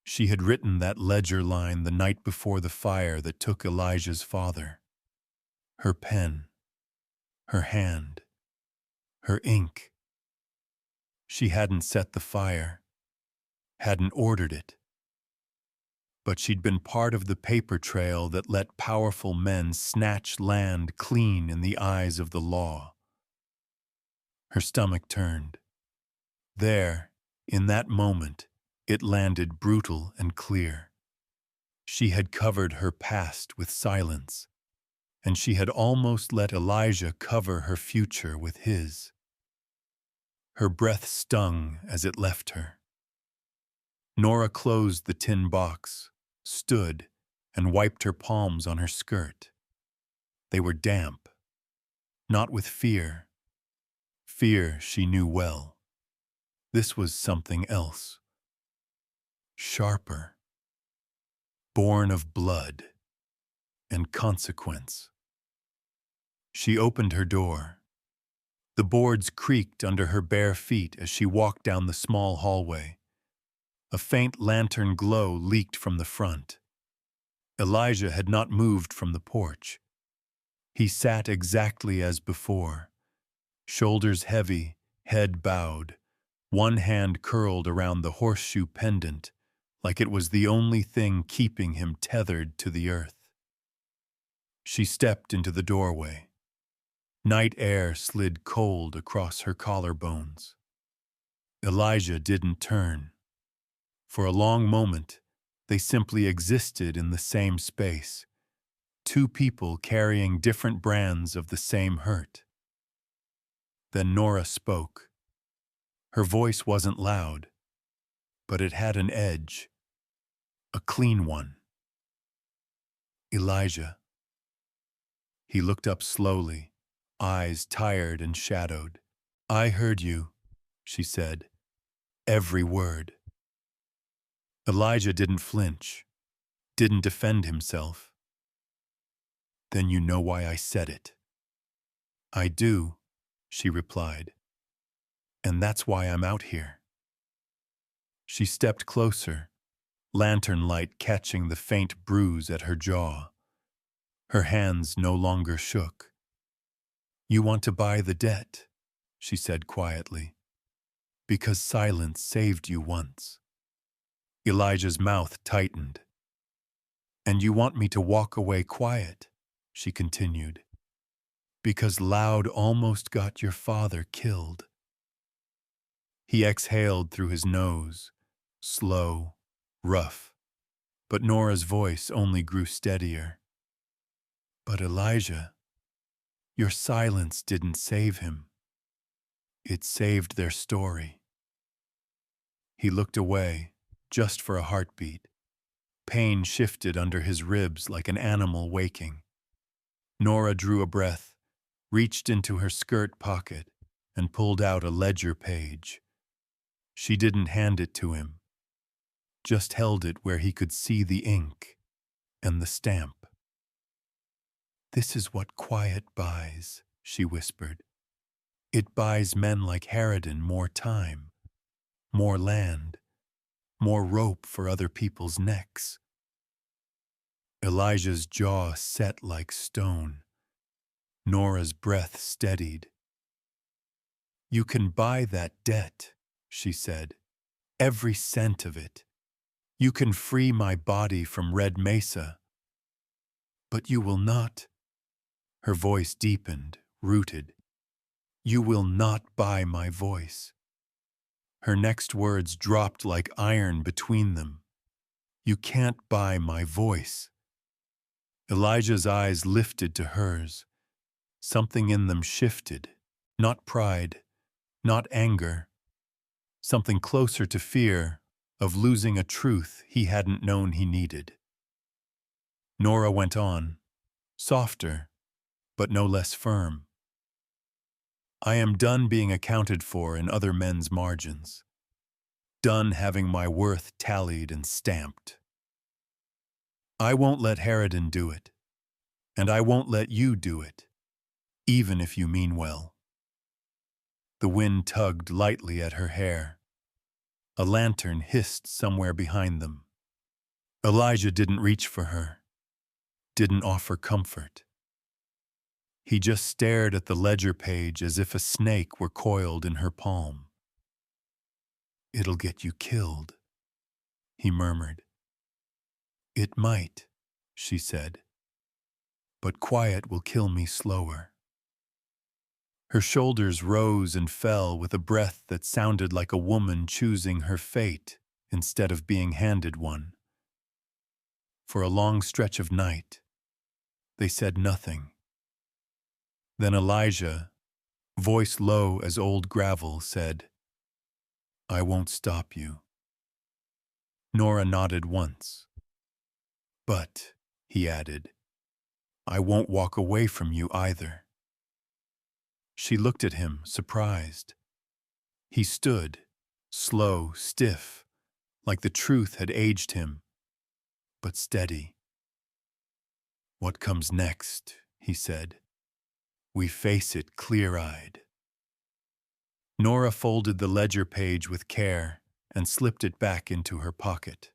She had written that ledger line the night before the fire that took Elijah's father. Her pen, her hand, her ink. She hadn't set the fire, hadn't ordered it, but she'd been part of the paper trail that let powerful men snatch land clean in the eyes of the law. Her stomach turned. There, in that moment, it landed brutal and clear. She had covered her past with silence, and she had almost let Elijah cover her future with his. Her breath stung as it left her. Nora closed the tin box, stood, and wiped her palms on her skirt. They were damp, not with fear. Fear she knew well. This was something else. Sharper. Born of blood and consequence. She opened her door. The boards creaked under her bare feet as she walked down the small hallway. A faint lantern glow leaked from the front. Elijah had not moved from the porch. He sat exactly as before, shoulders heavy, head bowed, one hand curled around the horseshoe pendant, like it was the only thing keeping him tethered to the earth. She stepped into the doorway. Night air slid cold across her collarbones. Elijah didn't turn. For a long moment, they simply existed in the same space, two people carrying different brands of the same hurt. Then Nora spoke. Her voice wasn't loud, but it had an edge, a clean one. Elijah. He looked up slowly, eyes tired and shadowed. I heard you, she said. Every word. Elijah didn't flinch, didn't defend himself. Then you know why I said it. I do, she replied. And that's why I'm out here. She stepped closer, lantern light catching the faint bruise at her jaw. Her hands no longer shook. You want to buy the debt, she said quietly, because silence saved you once. Elijah's mouth tightened. And you want me to walk away quiet, she continued, because loud almost got your father killed. He exhaled through his nose, slow, rough, but Nora's voice only grew steadier. But Elijah, your silence didn't save him. It saved their story. He looked away, just for a heartbeat. Pain shifted under his ribs like an animal waking. Nora drew a breath, reached into her skirt pocket, and pulled out a ledger page. She didn't hand it to him, just held it where he could see the ink and the stamp. This is what quiet buys, she whispered. It buys men like Harridan more time, more land, more rope for other people's necks. Elijah's jaw set like stone. Nora's breath steadied. You can buy that debt, she said, every cent of it. You can free my body from Red Mesa. But you will not. Her voice deepened, rooted. You will not buy my voice. Her next words dropped like iron between them. You can't buy my voice. Elijah's eyes lifted to hers. Something in them shifted, not pride, not anger. Something closer to fear of losing a truth he hadn't known he needed. Nora went on, softer, but no less firm. I am done being accounted for in other men's margins. Done having my worth tallied and stamped. I won't let Harridan do it, and I won't let you do it, even if you mean well. The wind tugged lightly at her hair. A lantern hissed somewhere behind them. Elijah didn't reach for her, didn't offer comfort. He just stared at the ledger page as if a snake were coiled in her palm. "It'll get you killed," he murmured. "It might," she said, "but quiet will kill me slower." Her shoulders rose and fell with a breath that sounded like a woman choosing her fate instead of being handed one. For a long stretch of night, they said nothing. Then Elijah, voice low as old gravel, said, "I won't stop you." Nora nodded once. "But," he added, "I won't walk away from you either." She looked at him, surprised. He stood, slow, stiff, like the truth had aged him, but steady. "What comes next?" he said. "We face it clear-eyed." Nora folded the ledger page with care and slipped it back into her pocket.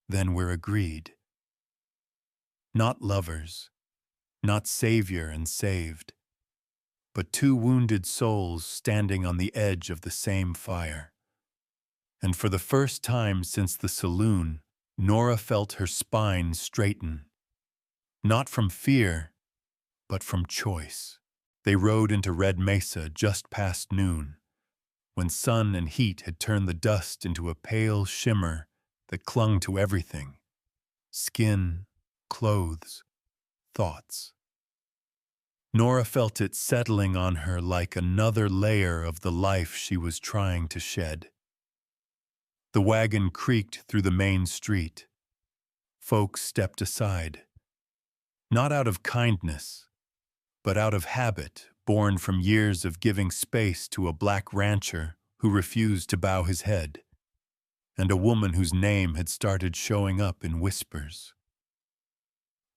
"Then we're agreed. Not lovers, not savior and saved, but two wounded souls standing on the edge of the same fire." And for the first time since the saloon, Nora felt her spine straighten. Not from fear, but from choice. They rode into Red Mesa just past noon, when sun and heat had turned the dust into a pale shimmer that clung to everything: skin, clothes, thoughts. Nora felt it settling on her like another layer of the life she was trying to shed. The wagon creaked through the main street. Folks stepped aside. Not out of kindness, but out of habit born from years of giving space to a black rancher who refused to bow his head, and a woman whose name had started showing up in whispers.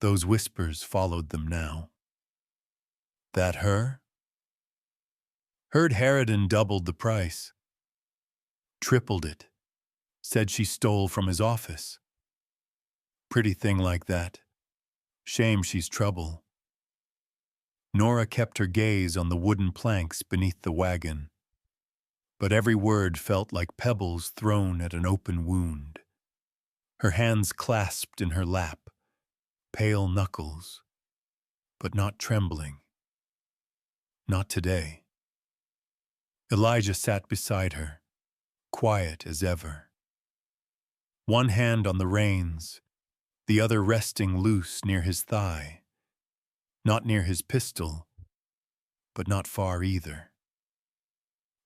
Those whispers followed them now. "That her?" "Heard Harridan doubled the price." "Tripled it. Said she stole from his office." "Pretty thing like that. Shame she's trouble." Nora kept her gaze on the wooden planks beneath the wagon, but every word felt like pebbles thrown at an open wound. Her hands clasped in her lap, pale knuckles, but not trembling. Not today. Elijah sat beside her, quiet as ever. One hand on the reins, the other resting loose near his thigh. Not near his pistol, but not far either.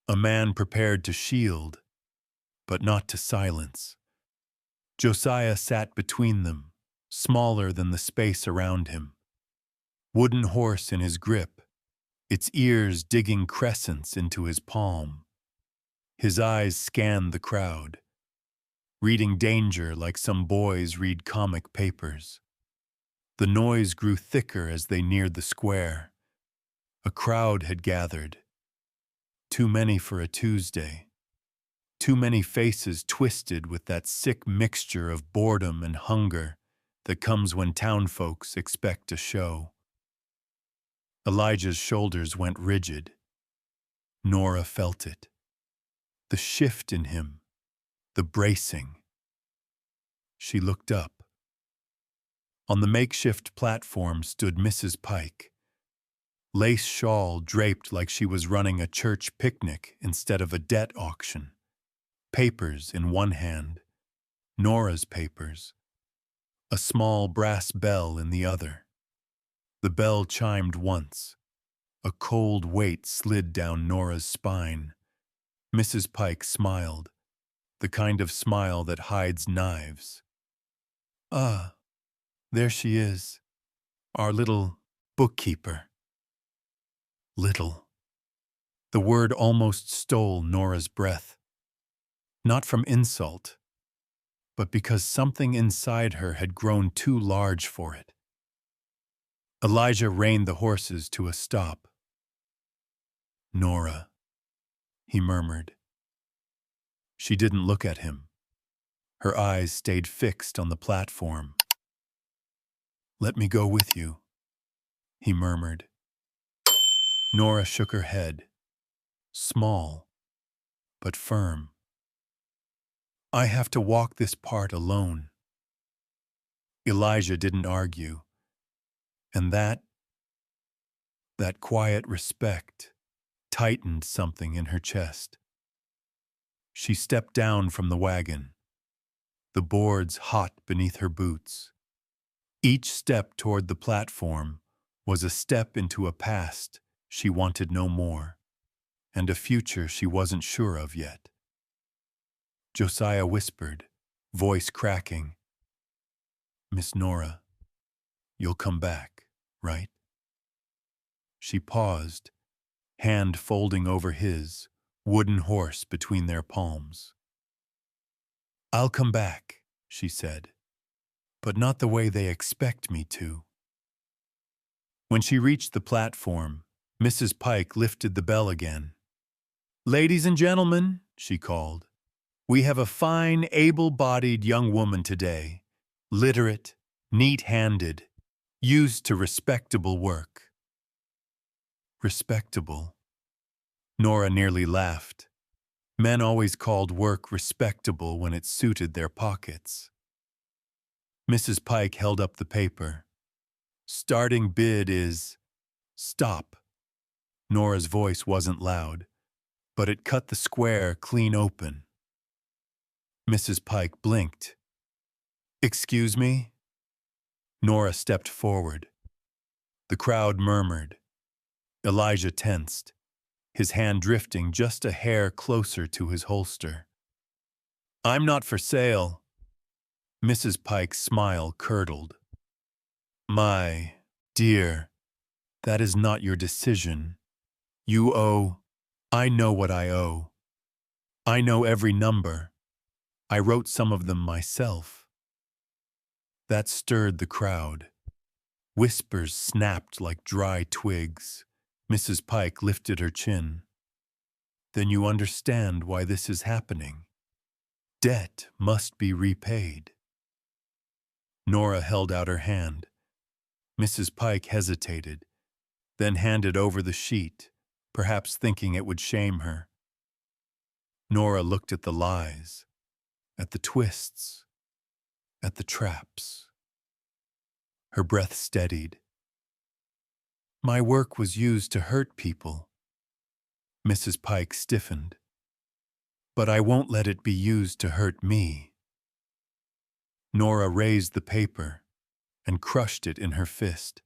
A man prepared to shield, but not to silence. Josiah sat between them, smaller than the space around him. Wooden horse in his grip, its ears digging crescents into his palm. His eyes scanned the crowd, reading danger like some boys read comic papers. The noise grew thicker as they neared the square. A crowd had gathered. Too many for a Tuesday. Too many faces twisted with that sick mixture of boredom and hunger that comes when town folks expect a show. Elijah's shoulders went rigid. Nora felt it. The shift in him, the bracing. She looked up. On the makeshift platform stood Mrs. Pike, lace shawl draped like she was running a church picnic instead of a debt auction. Papers in one hand, Nora's papers, a small brass bell in the other. The bell chimed once. A cold weight slid down Nora's spine. Mrs. Pike smiled, the kind of smile that hides knives. "Ah, there she is, our little bookkeeper." Little. The word almost stole Nora's breath. Not from insult, but because something inside her had grown too large for it. Elijah reined the horses to a stop. "Nora," he murmured. She didn't look at him. Her eyes stayed fixed on the platform. "Let me go with you," he murmured. Nora shook her head, small but firm. I have to walk this part alone. Elijah didn't argue, and that quiet respect tightened something in her chest. She stepped down from the wagon, the boards hot beneath her boots. Each step toward the platform was a step into a past she wanted no more, and a future she wasn't sure of yet. Josiah whispered, voice cracking, "Miss Nora, you'll come back, right?" She paused, hand folding over his, wooden horse between their palms. "I'll come back," she said, "but not the way they expect me to." When she reached the platform, Mrs. Pike lifted the bell again. "Ladies and gentlemen," she called, "we have a fine, able-bodied young woman today, literate, neat-handed, used to respectable work." Respectable. Nora nearly laughed. Men always called work respectable when it suited their pockets. Mrs. Pike held up the paper. "Starting bid is—" "Stop." Nora's voice wasn't loud, but it cut the square clean open. Mrs. Pike blinked. "Excuse me?" Nora stepped forward. The crowd murmured. Elijah tensed, his hand drifting just a hair closer to his holster. "I'm not for sale." Mrs. Pike's smile curdled. "My dear, that is not your decision. You owe—" "I know what I owe. I know every number. I wrote some of them myself." That stirred the crowd. Whispers snapped like dry twigs. Mrs. Pike lifted her chin. "Then you understand why this is happening. Debt must be repaid." Nora held out her hand. Mrs. Pike hesitated, then handed over the sheet, perhaps thinking it would shame her. Nora looked at the lies, at the twists, at the traps. Her breath steadied. "My work was used to hurt people." Mrs. Pike stiffened. "But I won't let it be used to hurt me." Nora raised the paper and crushed it in her fist.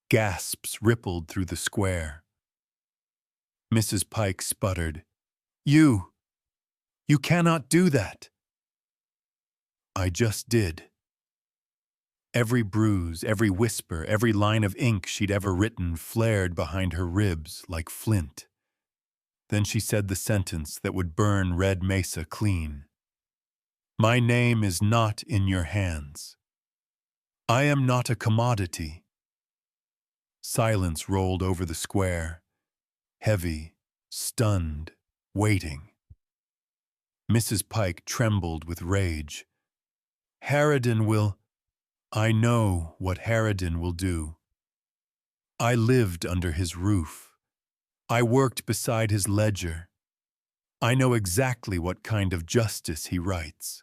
Gasps rippled through the square. Mrs. Pike sputtered, You cannot do that." "I just did." Every bruise, every whisper, every line of ink she'd ever written flared behind her ribs like flint. Then she said the sentence that would burn Red Mesa clean. "My name is not in your hands. I am not a commodity." Silence rolled over the square, heavy, stunned, waiting. Mrs. Pike trembled with rage. "Harridan will—" "I know what Harridan will do. I lived under his roof. I worked beside his ledger. I know exactly what kind of justice he writes."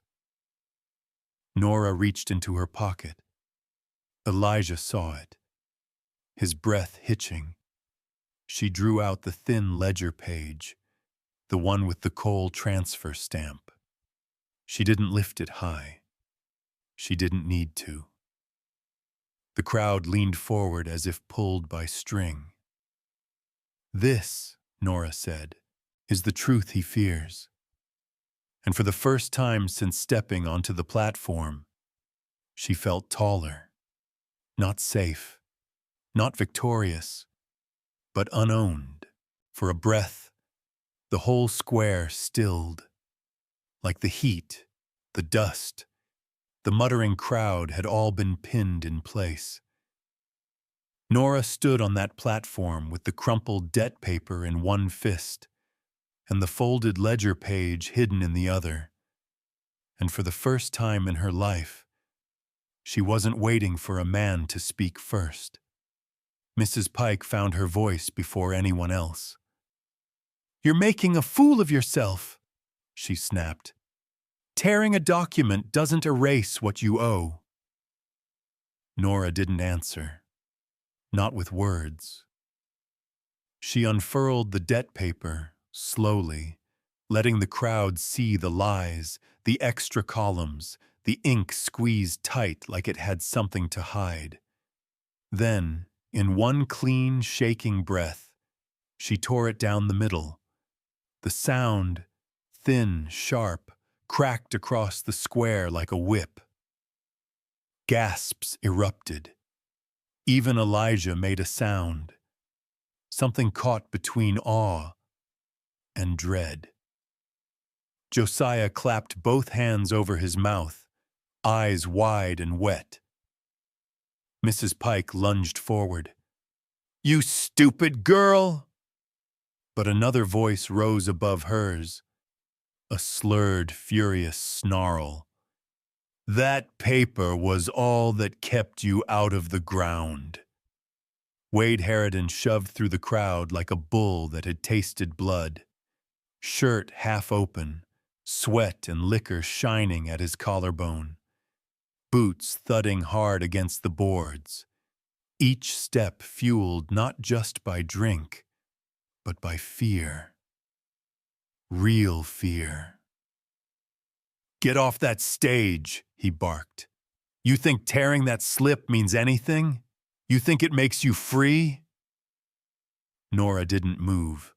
Nora reached into her pocket. Elijah saw it, his breath hitching. She drew out the thin ledger page, the one with the coal transfer stamp. She didn't lift it high. She didn't need to. The crowd leaned forward as if pulled by string. "This," Nora said, "is the truth he fears." And for the first time since stepping onto the platform, she felt taller, not safe, not victorious, but unowned. For a breath, the whole square stilled. Like the heat, the dust, the muttering crowd had all been pinned in place. Nora stood on that platform with the crumpled debt paper in one fist and the folded ledger page hidden in the other. And for the first time in her life, she wasn't waiting for a man to speak first. Mrs. Pike found her voice before anyone else. "You're making a fool of yourself," she snapped. "Tearing a document doesn't erase what you owe." Nora didn't answer, not with words. She unfurled the debt paper, slowly, letting the crowd see the lies, the extra columns, the ink squeezed tight like it had something to hide. Then, in one clean, shaking breath, she tore it down the middle. The sound, thin, sharp, cracked across the square like a whip. Gasps erupted. Even Elijah made a sound. Something caught between awe and dread. Josiah clapped both hands over his mouth, eyes wide and wet. Mrs. Pike lunged forward. "You stupid girl!" But another voice rose above hers, a slurred, furious snarl. "That paper was all that kept you out of the ground." Wade Harridan shoved through the crowd like a bull that had tasted blood. Shirt half open, sweat and liquor shining at his collarbone. Boots thudding hard against the boards. Each step fueled not just by drink, but by fear. Real fear. "Get off that stage," he barked. "You think tearing that slip means anything? You think it makes you free?" Nora didn't move.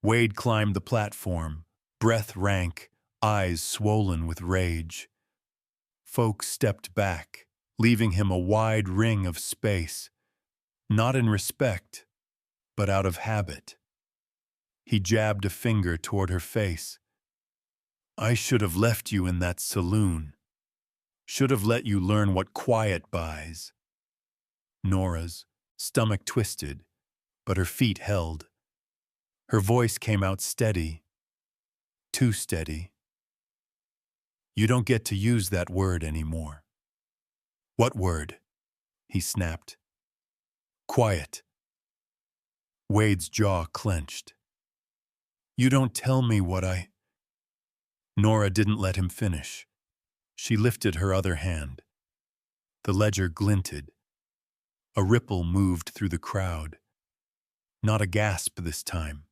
Wade climbed the platform, breath rank, eyes swollen with rage. Folk stepped back, leaving him a wide ring of space, not in respect, but out of habit. He jabbed a finger toward her face. "I should have left you in that saloon. Should have let you learn what quiet buys." Nora's stomach twisted, but her feet held. Her voice came out steady, too steady. "You don't get to use that word anymore." "What word?" he snapped. "Quiet." Wade's jaw clenched. "You don't tell me what I—" Nora didn't let him finish. She lifted her other hand. The ledger glinted. A ripple moved through the crowd. Not a gasp this time.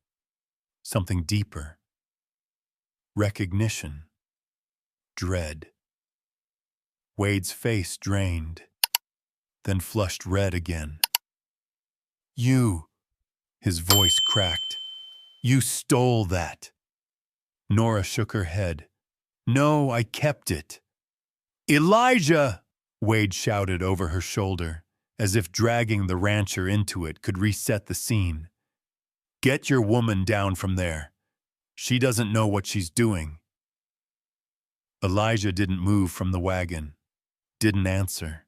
Something deeper. Recognition. Dread. Wade's face drained, then flushed red again. "You," his voice cracked. "You stole that." Nora shook her head. "No, I kept it." "Elijah!" Wade shouted over her shoulder, as if dragging the rancher into it could reset the scene. "Get your woman down from there. She doesn't know what she's doing." Elijah didn't move from the wagon, didn't answer.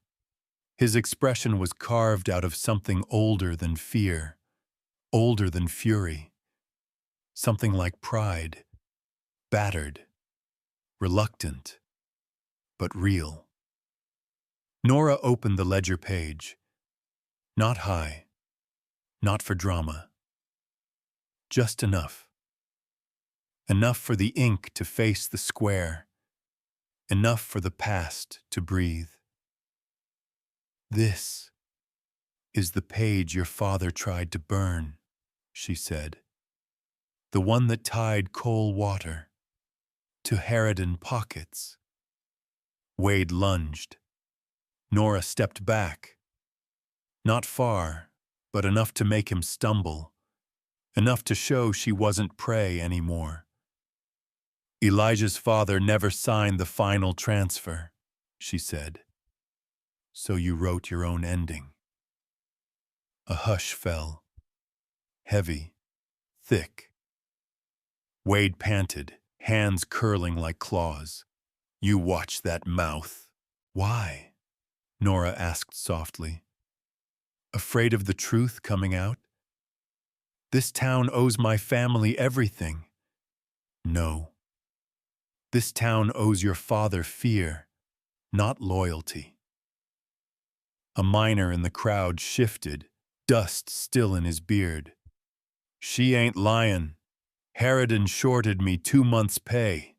His expression was carved out of something older than fear, older than fury. Something like pride, battered, reluctant, but real. Nora opened the ledger page. Not high, not for drama. Just enough. Enough for the ink to face the square. Enough for the past to breathe. "This is the page your father tried to burn," she said. "The one that tied coal water to Harridan pockets." Wade lunged. Nora stepped back. Not far, but enough to make him stumble. Enough to show she wasn't prey anymore. "Elijah's father never signed the final transfer," she said. "So you wrote your own ending." A hush fell. Heavy, thick. Wade panted, hands curling like claws. "You watch that mouth." "Why?" Nora asked softly. "Afraid of the truth coming out? This town owes my family everything." "No. This town owes your father fear, not loyalty." A miner in the crowd shifted, dust still in his beard. She ain't lyin'. Harridan shorted me 2 months' pay.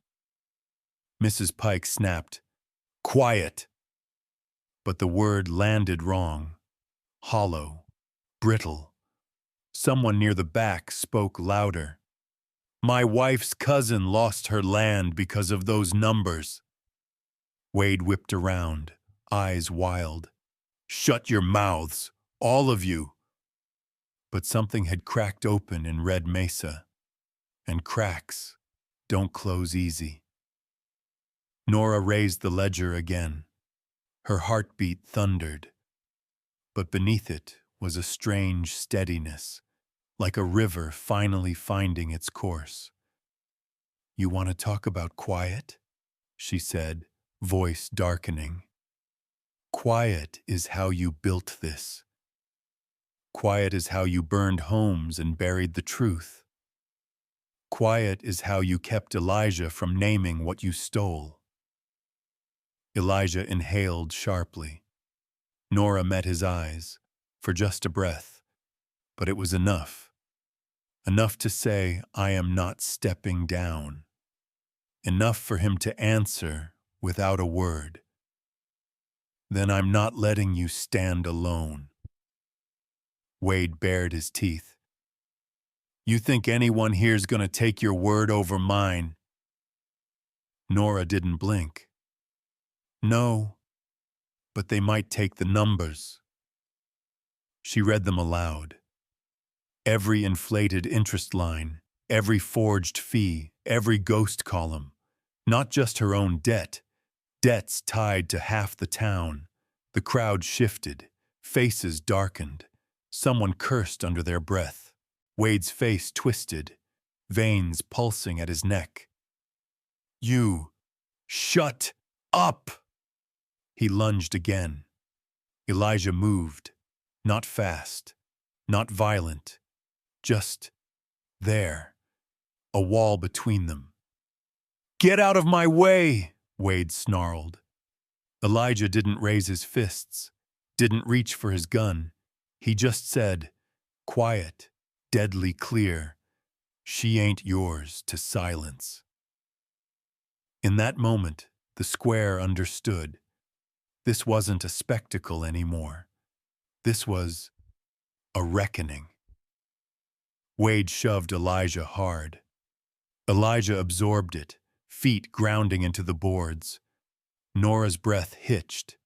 Mrs. Pike snapped, "Quiet!" But the word landed wrong, hollow, brittle. Someone near the back spoke louder. "My wife's cousin lost her land because of those numbers." Wade whipped around, eyes wild. "Shut your mouths, all of you!" But something had cracked open in Red Mesa, and cracks don't close easy. Nora raised the ledger again. Her heartbeat thundered, but beneath it was a strange steadiness, like a river finally finding its course. "You want to talk about quiet?" she said, voice darkening. "Quiet is how you built this. Quiet is how you burned homes and buried the truth. Quiet is how you kept Elijah from naming what you stole." Elijah inhaled sharply. Nora met his eyes, for just a breath, but it was enough. Enough to say, "I am not stepping down." Enough for him to answer without a word. "Then I'm not letting you stand alone." Wade bared his teeth. "You think anyone here's gonna take your word over mine?" Nora didn't blink. "No, but they might take the numbers." She read them aloud. Every inflated interest line, every forged fee, every ghost column. Not just her own debt. Debts tied to half the town. The crowd shifted. Faces darkened. Someone cursed under their breath. Wade's face twisted, veins pulsing at his neck. "You, shut up!" He lunged again. Elijah moved, not fast, not violent, just there, a wall between them. "Get out of my way!" Wade snarled. Elijah didn't raise his fists, didn't reach for his gun. He just said, quiet, deadly clear, "She ain't yours to silence." In that moment, the square understood. This wasn't a spectacle anymore. This was a reckoning. Wade shoved Elijah hard. Elijah absorbed it, feet grounding into the boards. Nora's breath hitched.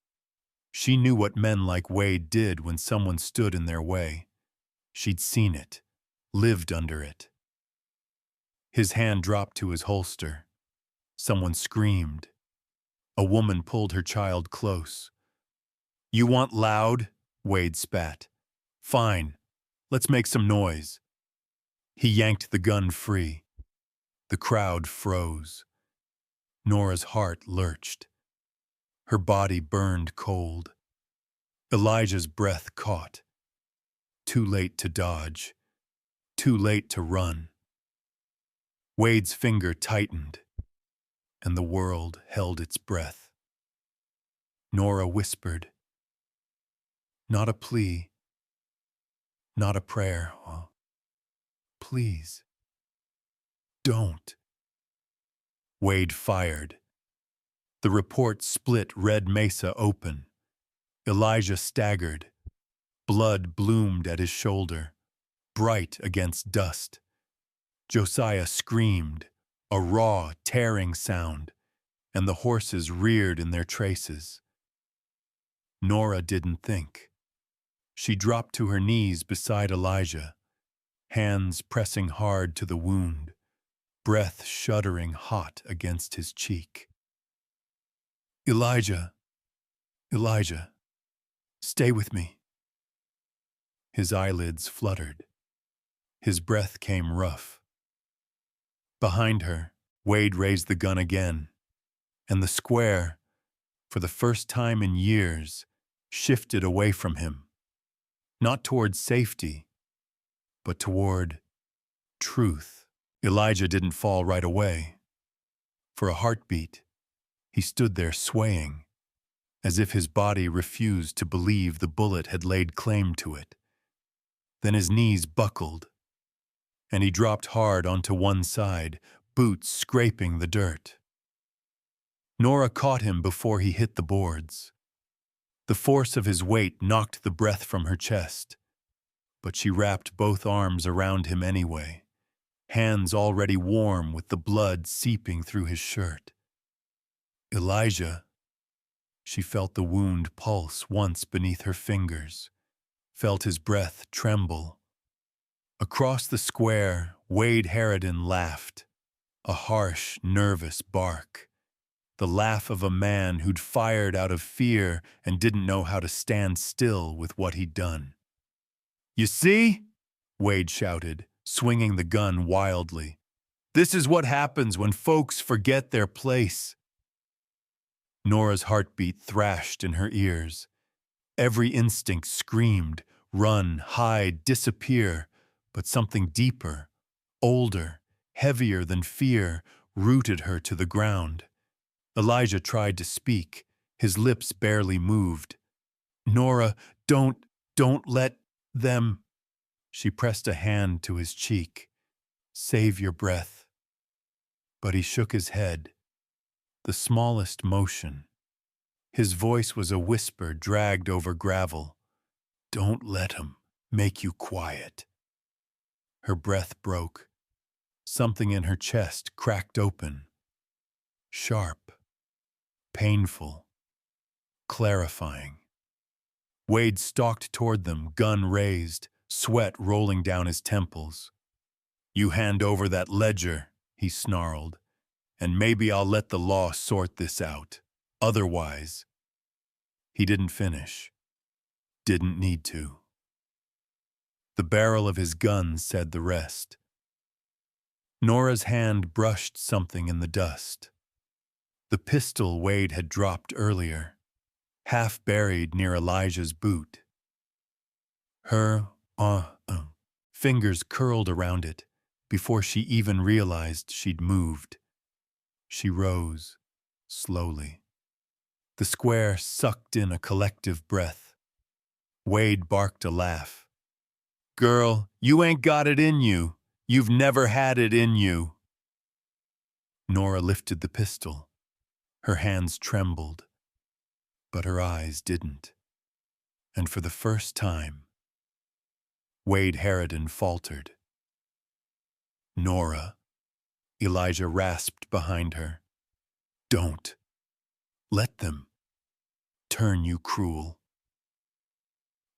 She knew what men like Wade did when someone stood in their way. She'd seen it, lived under it. His hand dropped to his holster. Someone screamed. A woman pulled her child close. "You want loud?" Wade spat. "Fine. Let's make some noise." He yanked the gun free. The crowd froze. Nora's heart lurched. Her body burned cold. Elijah's breath caught. Too late to dodge. Too late to run. Wade's finger tightened, and the world held its breath. Nora whispered, "Not a plea, not a prayer. Oh, please, don't." Wade fired. The report split Red Mesa open. Elijah staggered. Blood bloomed at his shoulder, bright against dust. Josiah screamed, a raw, tearing sound, and the horses reared in their traces. Nora didn't think. She dropped to her knees beside Elijah, hands pressing hard to the wound, breath shuddering hot against his cheek. "Elijah, Elijah, stay with me." His eyelids fluttered. His breath came rough. Behind her, Wade raised the gun again, and the square, for the first time in years, shifted away from him. Not toward safety, but toward truth. Elijah didn't fall right away. For a heartbeat, he stood there swaying, as if his body refused to believe the bullet had laid claim to it. Then his knees buckled, and he dropped hard onto one side, boots scraping the dirt. Nora caught him before he hit the boards. The force of his weight knocked the breath from her chest, but she wrapped both arms around him anyway, hands already warm with the blood seeping through his shirt. Elijah. She felt the wound pulse once beneath her fingers, felt his breath tremble. Across the square, Wade Harridan laughed, a harsh, nervous bark. The laugh of a man who'd fired out of fear and didn't know how to stand still with what he'd done. "You see?" Wade shouted, swinging the gun wildly. "This is what happens when folks forget their place." Nora's heartbeat thrashed in her ears. Every instinct screamed, run, hide, disappear, but something deeper, older, heavier than fear, rooted her to the ground. Elijah tried to speak. His lips barely moved. "Nora, don't let them." She pressed a hand to his cheek. "Save your breath." But he shook his head. The smallest motion. His voice was a whisper dragged over gravel. "Don't let him make you quiet." Her breath broke. Something in her chest cracked open. Sharp. Painful. Clarifying. Wade stalked toward them, gun raised, sweat rolling down his temples. "You hand over that ledger," he snarled, "and maybe I'll let the law sort this out. Otherwise..." He didn't finish. Didn't need to. The barrel of his gun said the rest. Nora's hand brushed something in the dust. The pistol Wade had dropped earlier, half buried near Elijah's boot. Her fingers curled around it before she even realized she'd moved. She rose, slowly. The square sucked in a collective breath. Wade barked a laugh. "Girl, you ain't got it in you. You've never had it in you." Nora lifted the pistol. Her hands trembled, but her eyes didn't. And for the first time, Wade Harridan faltered. "Nora," Elijah rasped behind her. "Don't let them turn you cruel."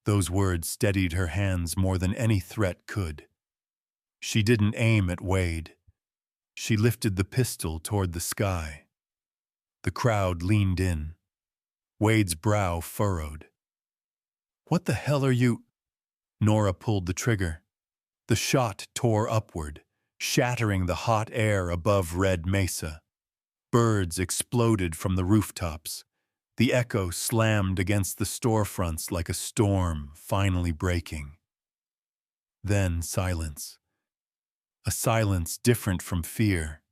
Those words steadied her hands more than any threat could. She didn't aim at Wade. She lifted the pistol toward the sky. The crowd leaned in. Wade's brow furrowed. "What the hell are you—" Nora pulled the trigger. The shot tore upward, shattering the hot air above Red Mesa. Birds exploded from the rooftops. The echo slammed against the storefronts like a storm finally breaking. Then silence. A silence different from fear.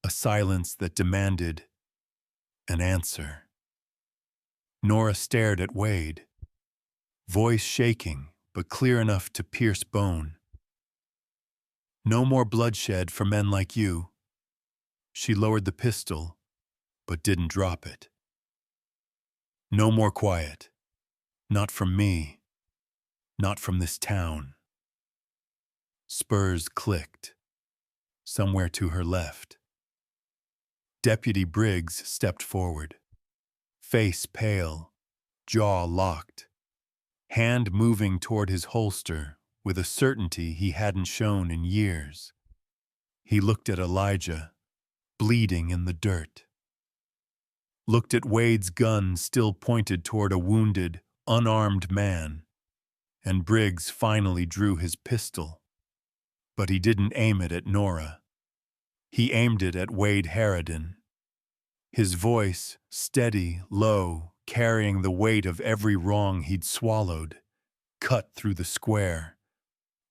A silence that demanded an answer. Nora stared at Wade, voice shaking but clear enough to pierce bone. "No more bloodshed for men like you." She lowered the pistol, but didn't drop it. "No more quiet. Not from me. Not from this town." Spurs clicked. Somewhere to her left. Deputy Briggs stepped forward. Face pale, jaw locked, hand moving toward his holster with a certainty he hadn't shown in years. He looked at Elijah, bleeding in the dirt. Looked at Wade's gun still pointed toward a wounded, unarmed man, and Briggs finally drew his pistol. But he didn't aim it at Nora. He aimed it at Wade Harridan. His voice, steady, low, carrying the weight of every wrong he'd swallowed, cut through the square.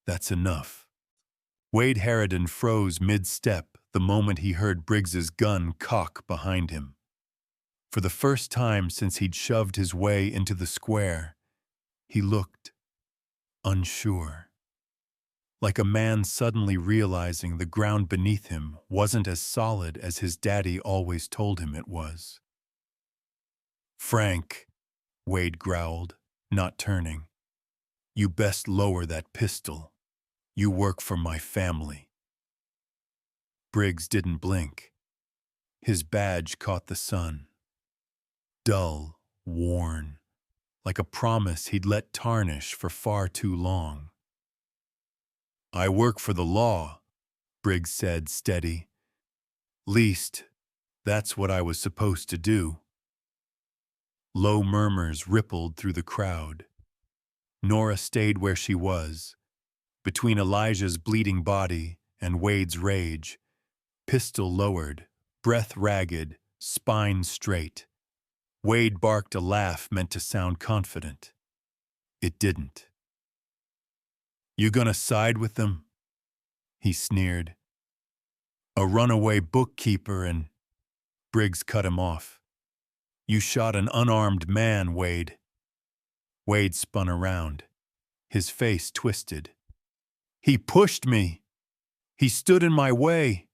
"That's enough." Wade Harridan froze mid-step the moment he heard Briggs's gun cock behind him. For the first time since he'd shoved his way into the square, he looked unsure. Like a man suddenly realizing the ground beneath him wasn't as solid as his daddy always told him it was. "Frank," Wade growled, not turning, "you best lower that pistol. You work for my family." Briggs didn't blink. His badge caught the sun. Dull, worn, like a promise he'd let tarnish for far too long. "I work for the law," Briggs said, steady. "Least, that's what I was supposed to do." Low murmurs rippled through the crowd. Nora stayed where she was, between Elijah's bleeding body and Wade's rage, pistol lowered, breath ragged, spine straight. Wade barked a laugh meant to sound confident. It didn't. "You gonna side with them?" he sneered. "A runaway bookkeeper and—" Briggs cut him off. "You shot an unarmed man, Wade." Wade spun around, his face twisted. "He pushed me. He stood in my way."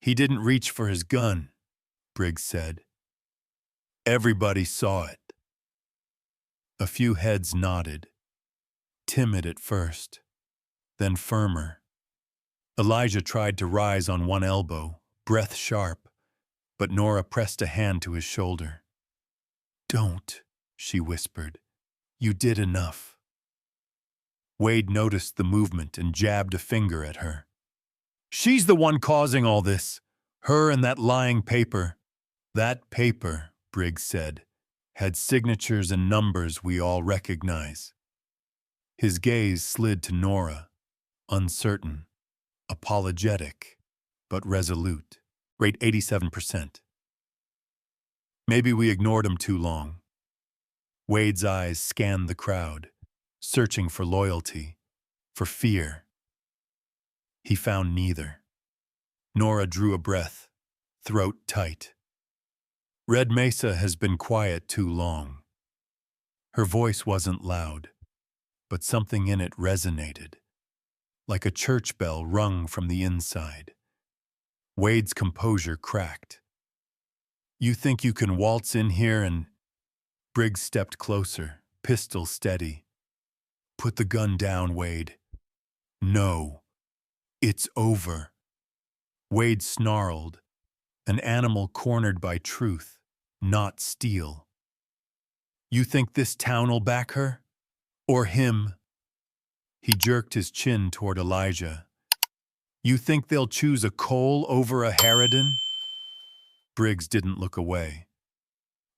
"He didn't reach for his gun," Briggs said. "Everybody saw it." A few heads nodded, timid at first, then firmer. Elijah tried to rise on one elbow, breath sharp, but Nora pressed a hand to his shoulder. "Don't," she whispered. "You did enough." Wade noticed the movement and jabbed a finger at her. "She's the one causing all this. Her and that lying paper." "That paper," Briggs said, "had signatures and numbers we all recognize." His gaze slid to Nora, uncertain, apologetic, but resolute. Rate 87%. "Maybe we ignored him too long." Wade's eyes scanned the crowd, searching for loyalty, for fear. He found neither. Nora drew a breath, throat tight. "Red Mesa has been quiet too long." Her voice wasn't loud, but something in it resonated, like a church bell rung from the inside. Wade's composure cracked. "You think you can waltz in here and—" Briggs stepped closer, pistol steady. "Put the gun down, Wade." "No. It's over." Wade snarled, an animal cornered by truth, not steel. "You think this town'll back her? Or him?" He jerked his chin toward Elijah. "You think they'll choose a Cole over a Harridan?" Briggs didn't look away.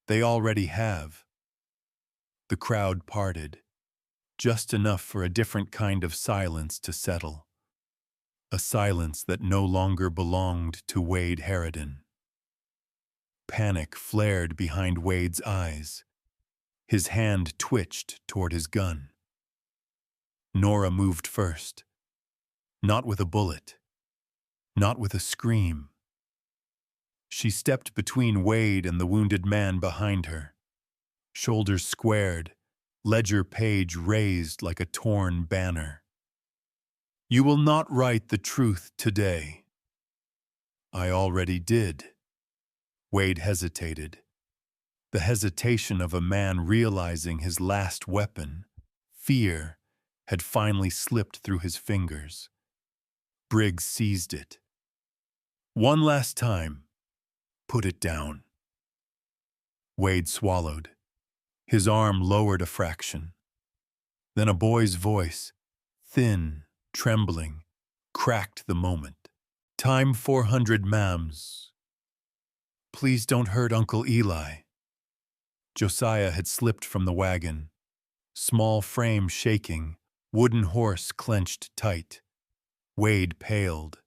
"They already have." The crowd parted, just enough for a different kind of silence to settle. A silence that no longer belonged to Wade Harridan. Panic flared behind Wade's eyes. His hand twitched toward his gun. Nora moved first. Not with a bullet. Not with a scream. She stepped between Wade and the wounded man behind her. Shoulders squared, ledger page raised like a torn banner. "You will not write the truth today." "I already did." Wade hesitated. The hesitation of a man realizing his last weapon, fear, had finally slipped through his fingers. Briggs seized it. "One last time. Put it down." Wade swallowed. His arm lowered a fraction. Then a boy's voice, thin, trembling, cracked the moment. "Time 400 mams. Please don't hurt Uncle Eli." Josiah had slipped from the wagon, small frame shaking, wooden horse clenched tight. Wade paled.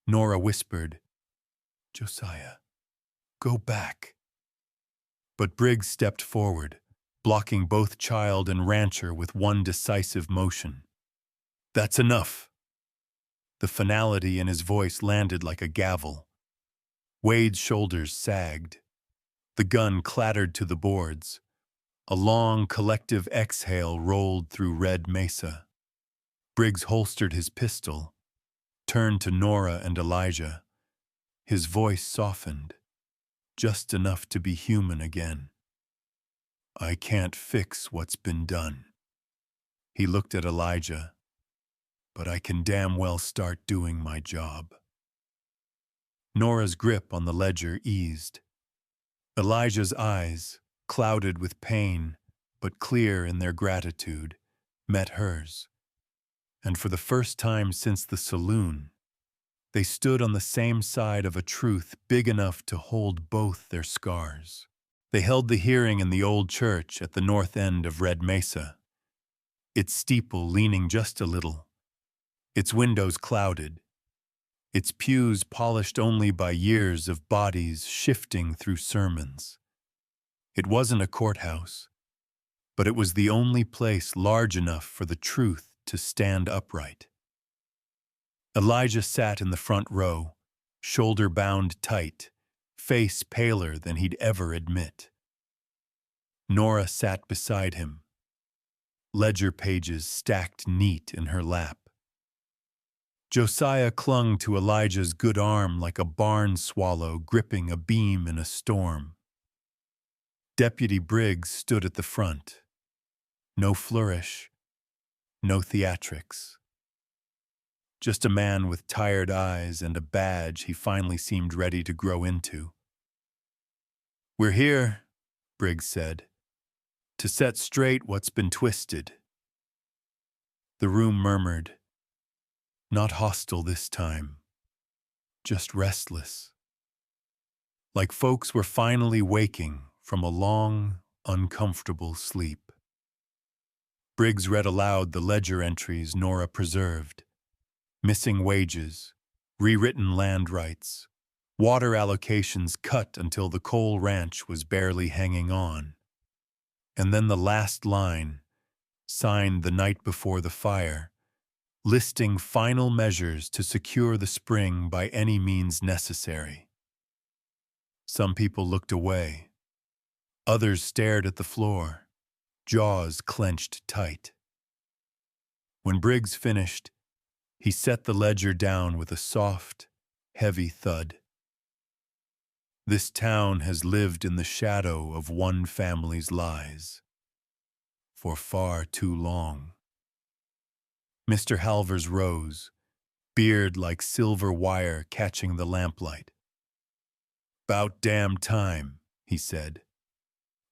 Nora whispered, "Josiah, go back." But Briggs stepped forward, blocking both child and rancher with one decisive motion. "That's enough." The finality in his voice landed like a gavel. Wade's shoulders sagged. The gun clattered to the boards. A long, collective exhale rolled through Red Mesa. Briggs holstered his pistol, turned to Nora and Elijah. His voice softened, just enough to be human again. I can't fix what's been done. He looked at Elijah, but I can damn well start doing my job. Nora's grip on the ledger eased. Elijah's eyes, clouded with pain, but clear in their gratitude, met hers. And for the first time since the saloon, they stood on the same side of a truth big enough to hold both their scars. They held the hearing in the old church at the north end of Red Mesa, its steeple leaning just a little, its windows clouded, its pews polished only by years of bodies shifting through sermons. It wasn't a courthouse, but it was the only place large enough for the truth to stand upright. Elijah sat in the front row, shoulder bound tight, face paler than he'd ever admit. Nora sat beside him, ledger pages stacked neat in her lap. Josiah clung to Elijah's good arm like a barn swallow gripping a beam in a storm. Deputy Briggs stood at the front. No flourish, no theatrics. Just a man with tired eyes and a badge he finally seemed ready to grow into. We're here, Briggs said, to set straight what's been twisted. The room murmured, not hostile this time, just restless. Like folks were finally waking from a long, uncomfortable sleep. Briggs read aloud the ledger entries Nora preserved. Missing wages, rewritten land rights, water allocations cut until the coal ranch was barely hanging on. And then the last line, signed the night before the fire, listing final measures to secure the spring by any means necessary. Some people looked away. Others stared at the floor, jaws clenched tight. When Briggs finished, he set the ledger down with a soft, heavy thud. This town has lived in the shadow of one family's lies for far too long. Mr. Halvers rose, beard like silver wire catching the lamplight. "'Bout damn time," he said.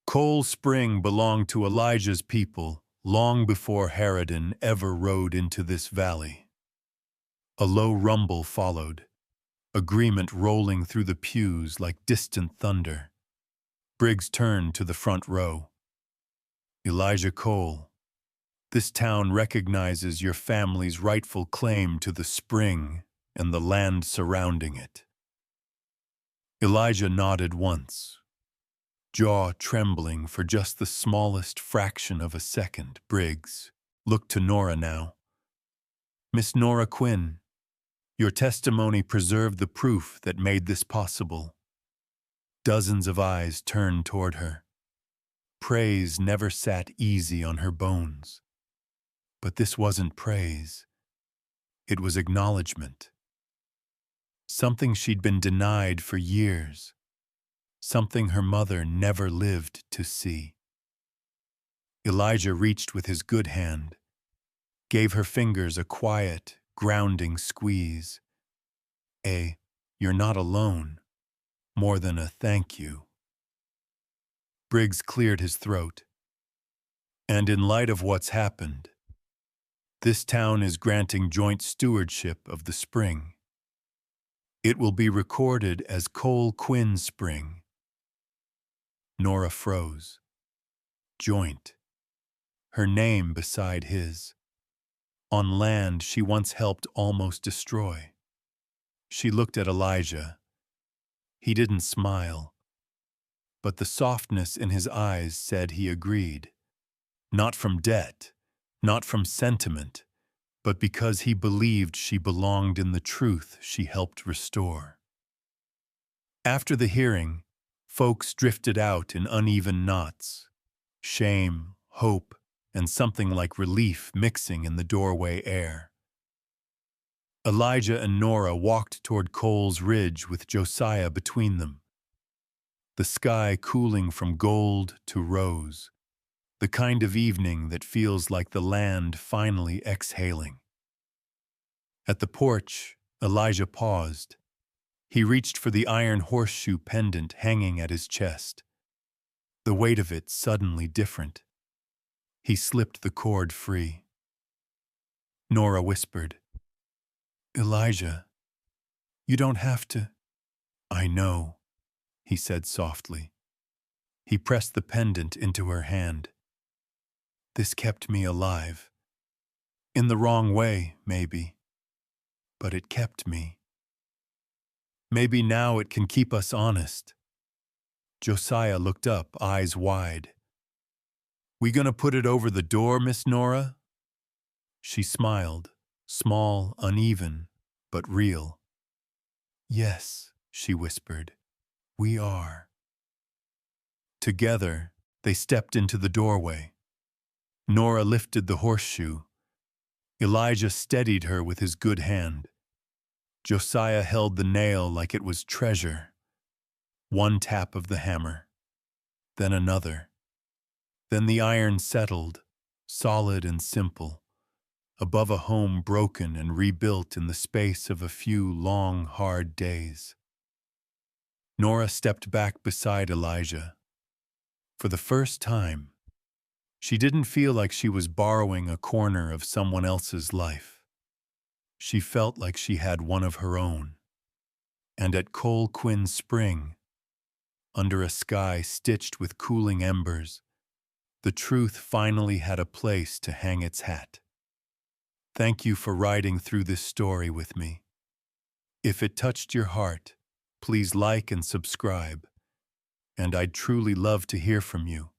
"Coal Spring belonged to Elijah's people long before Harridan ever rode into this valley." A low rumble followed, agreement rolling through the pews like distant thunder. Briggs turned to the front row. "Elijah Cole, this town recognizes your family's rightful claim to the spring and the land surrounding it." Elijah nodded once, jaw trembling for just the smallest fraction of a second. Briggs looked to Nora now. "Miss Nora Quinn, your testimony preserved the proof that made this possible." Dozens of eyes turned toward her. Praise never sat easy on her bones. But this wasn't praise. It was acknowledgement. Something she'd been denied for years. Something her mother never lived to see. Elijah reached with his good hand, gave her fingers a quiet, grounding squeeze. "You're not alone," more than a thank you. Briggs cleared his throat. "And in light of what's happened, this town is granting joint stewardship of the spring. It will be recorded as Cole Quinn Spring." Nora froze. Joint. Her name beside his. On land she once helped almost destroy. She looked at Elijah. He didn't smile, but the softness in his eyes said he agreed. Not from debt, not from sentiment, but because he believed she belonged in the truth she helped restore. After the hearing, folks drifted out in uneven knots, shame, hope, and something like relief mixing in the doorway air. Elijah and Nora walked toward Cole's Ridge with Josiah between them, the sky cooling from gold to rose, the kind of evening that feels like the land finally exhaling. At the porch, Elijah paused. He reached for the iron horseshoe pendant hanging at his chest. The weight of it suddenly different. He slipped the cord free. Nora whispered, "Elijah, you don't have to." "I know," he said softly. He pressed the pendant into her hand. "This kept me alive. In the wrong way, maybe. But it kept me. Maybe now it can keep us honest." Josiah looked up, eyes wide. "We gonna put it over the door, Miss Nora?" She smiled, small, uneven, but real. "Yes," she whispered, "we are." Together, they stepped into the doorway. Nora lifted the horseshoe. Elijah steadied her with his good hand. Josiah held the nail like it was treasure. One tap of the hammer, then another. Then the iron settled, solid and simple, above a home broken and rebuilt in the space of a few long, hard days. Nora stepped back beside Elijah. For the first time, she didn't feel like she was borrowing a corner of someone else's life. She felt like she had one of her own. And at Cole Quinn's spring, under a sky stitched with cooling embers, the truth finally had a place to hang its hat. Thank you for riding through this story with me. If it touched your heart, please like and subscribe, and I'd truly love to hear from you.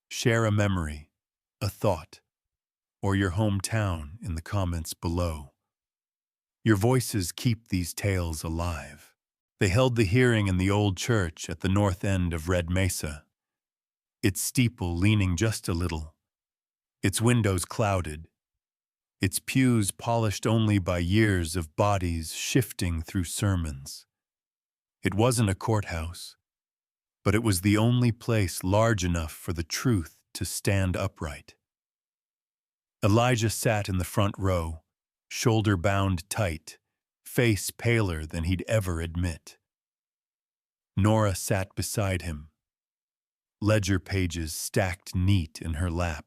Share a memory, a thought, or your hometown in the comments below. Your voices keep these tales alive. They held the hearing in the old church at the north end of Red Mesa, its steeple leaning just a little, its windows clouded, its pews polished only by years of bodies shifting through sermons. It wasn't a courthouse, but it was the only place large enough for the truth to stand upright. Elijah sat in the front row, shoulder bound tight, face paler than he'd ever admit. Nora sat beside him, ledger pages stacked neat in her lap.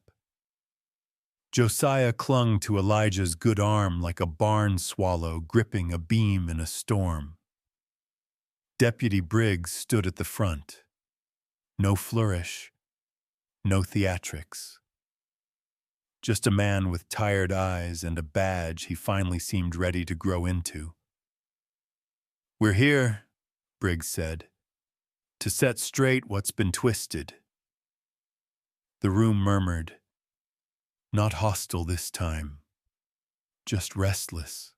Josiah clung to Elijah's good arm like a barn swallow gripping a beam in a storm. Deputy Briggs stood at the front. No flourish, no theatrics. Just a man with tired eyes and a badge he finally seemed ready to grow into. "We're here," Briggs said, "to set straight what's been twisted." The room murmured, not hostile this time, just restless.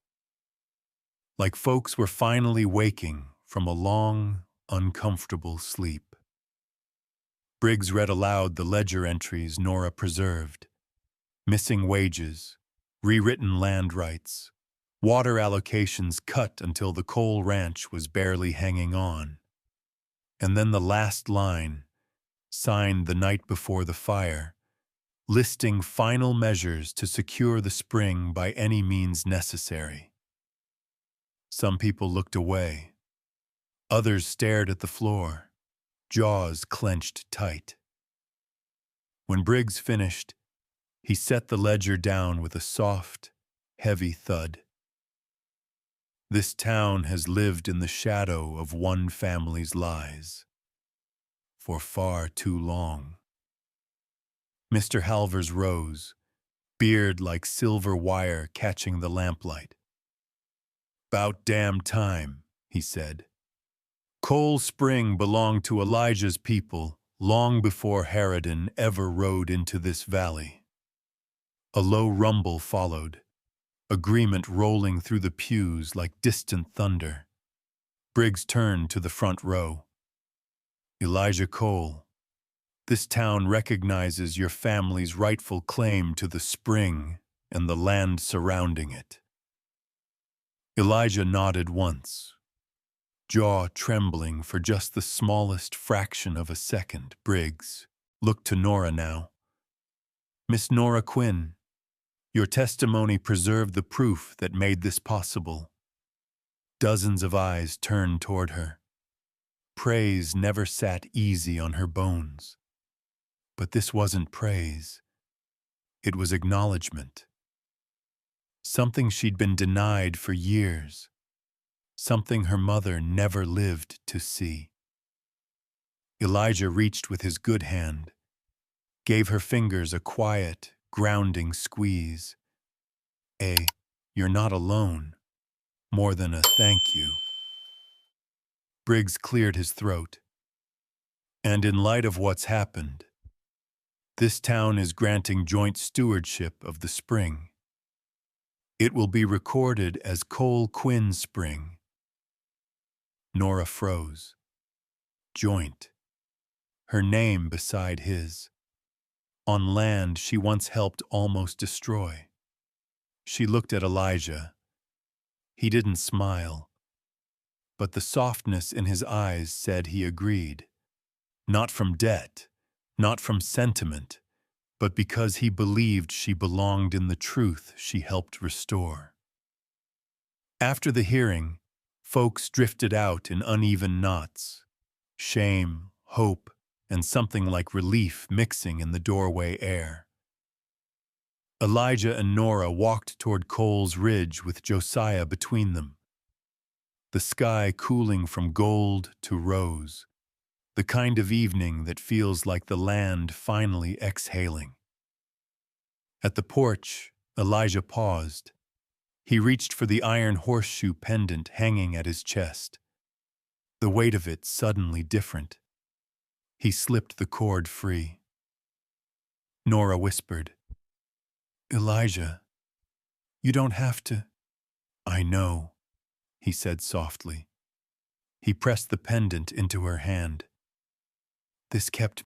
Like folks were finally waking from a long, uncomfortable sleep. Briggs read aloud the ledger entries Nora preserved. Missing wages, rewritten land rights, water allocations cut until the coal ranch was barely hanging on. And then the last line, signed the night before the fire, listing final measures to secure the spring by any means necessary. Some people looked away. Others stared at the floor, jaws clenched tight. When Briggs finished, he set the ledger down with a soft, heavy thud. This town has lived in the shadow of one family's lies for far too long. Mr. Halvers rose, beard like silver wire catching the lamplight. "'Bout damn time," he said. "Coal Spring belonged to Elijah's people long before Harridan ever rode into this valley." A low rumble followed, agreement rolling through the pews like distant thunder. Briggs turned to the front row. "Elijah Cole, This town recognizes your family's rightful claim to the spring and the land surrounding it. Elijah nodded once, jaw trembling for just the smallest fraction of a second. Briggs looked to Nora now. Miss Nora Quinn, your testimony preserved the proof that made this possible. Dozens of eyes turned toward her. Praise never sat easy on her bones. But this wasn't praise. It was acknowledgement. Something she'd been denied for years. Something her mother never lived to see. Elijah reached with his good hand, gave her fingers a quiet, grounding squeeze. You're not alone. More than a thank you. Briggs cleared his throat. And in light of what's happened, this town is granting joint stewardship of the spring. It will be recorded as Cole Quinn Spring. Nora froze. Joint. Her name beside his. On land she once helped almost destroy. She looked at Elijah. He didn't smile, but the softness in his eyes said he agreed. Not from debt, not from sentiment, but because he believed she belonged in the truth she helped restore. After the hearing, folks drifted out in uneven knots, shame, hope, and something like relief mixing in the doorway air. Elijah and Nora walked toward Cole's Ridge with Josiah between them. The sky cooling from gold to rose, the kind of evening that feels like the land finally exhaling. At the porch, Elijah paused. He reached for the iron horseshoe pendant hanging at his chest. The weight of it suddenly different. He slipped the cord free. Nora whispered, "Elijah, you don't have to." "I know," he said softly. He pressed the pendant into her hand. "This kept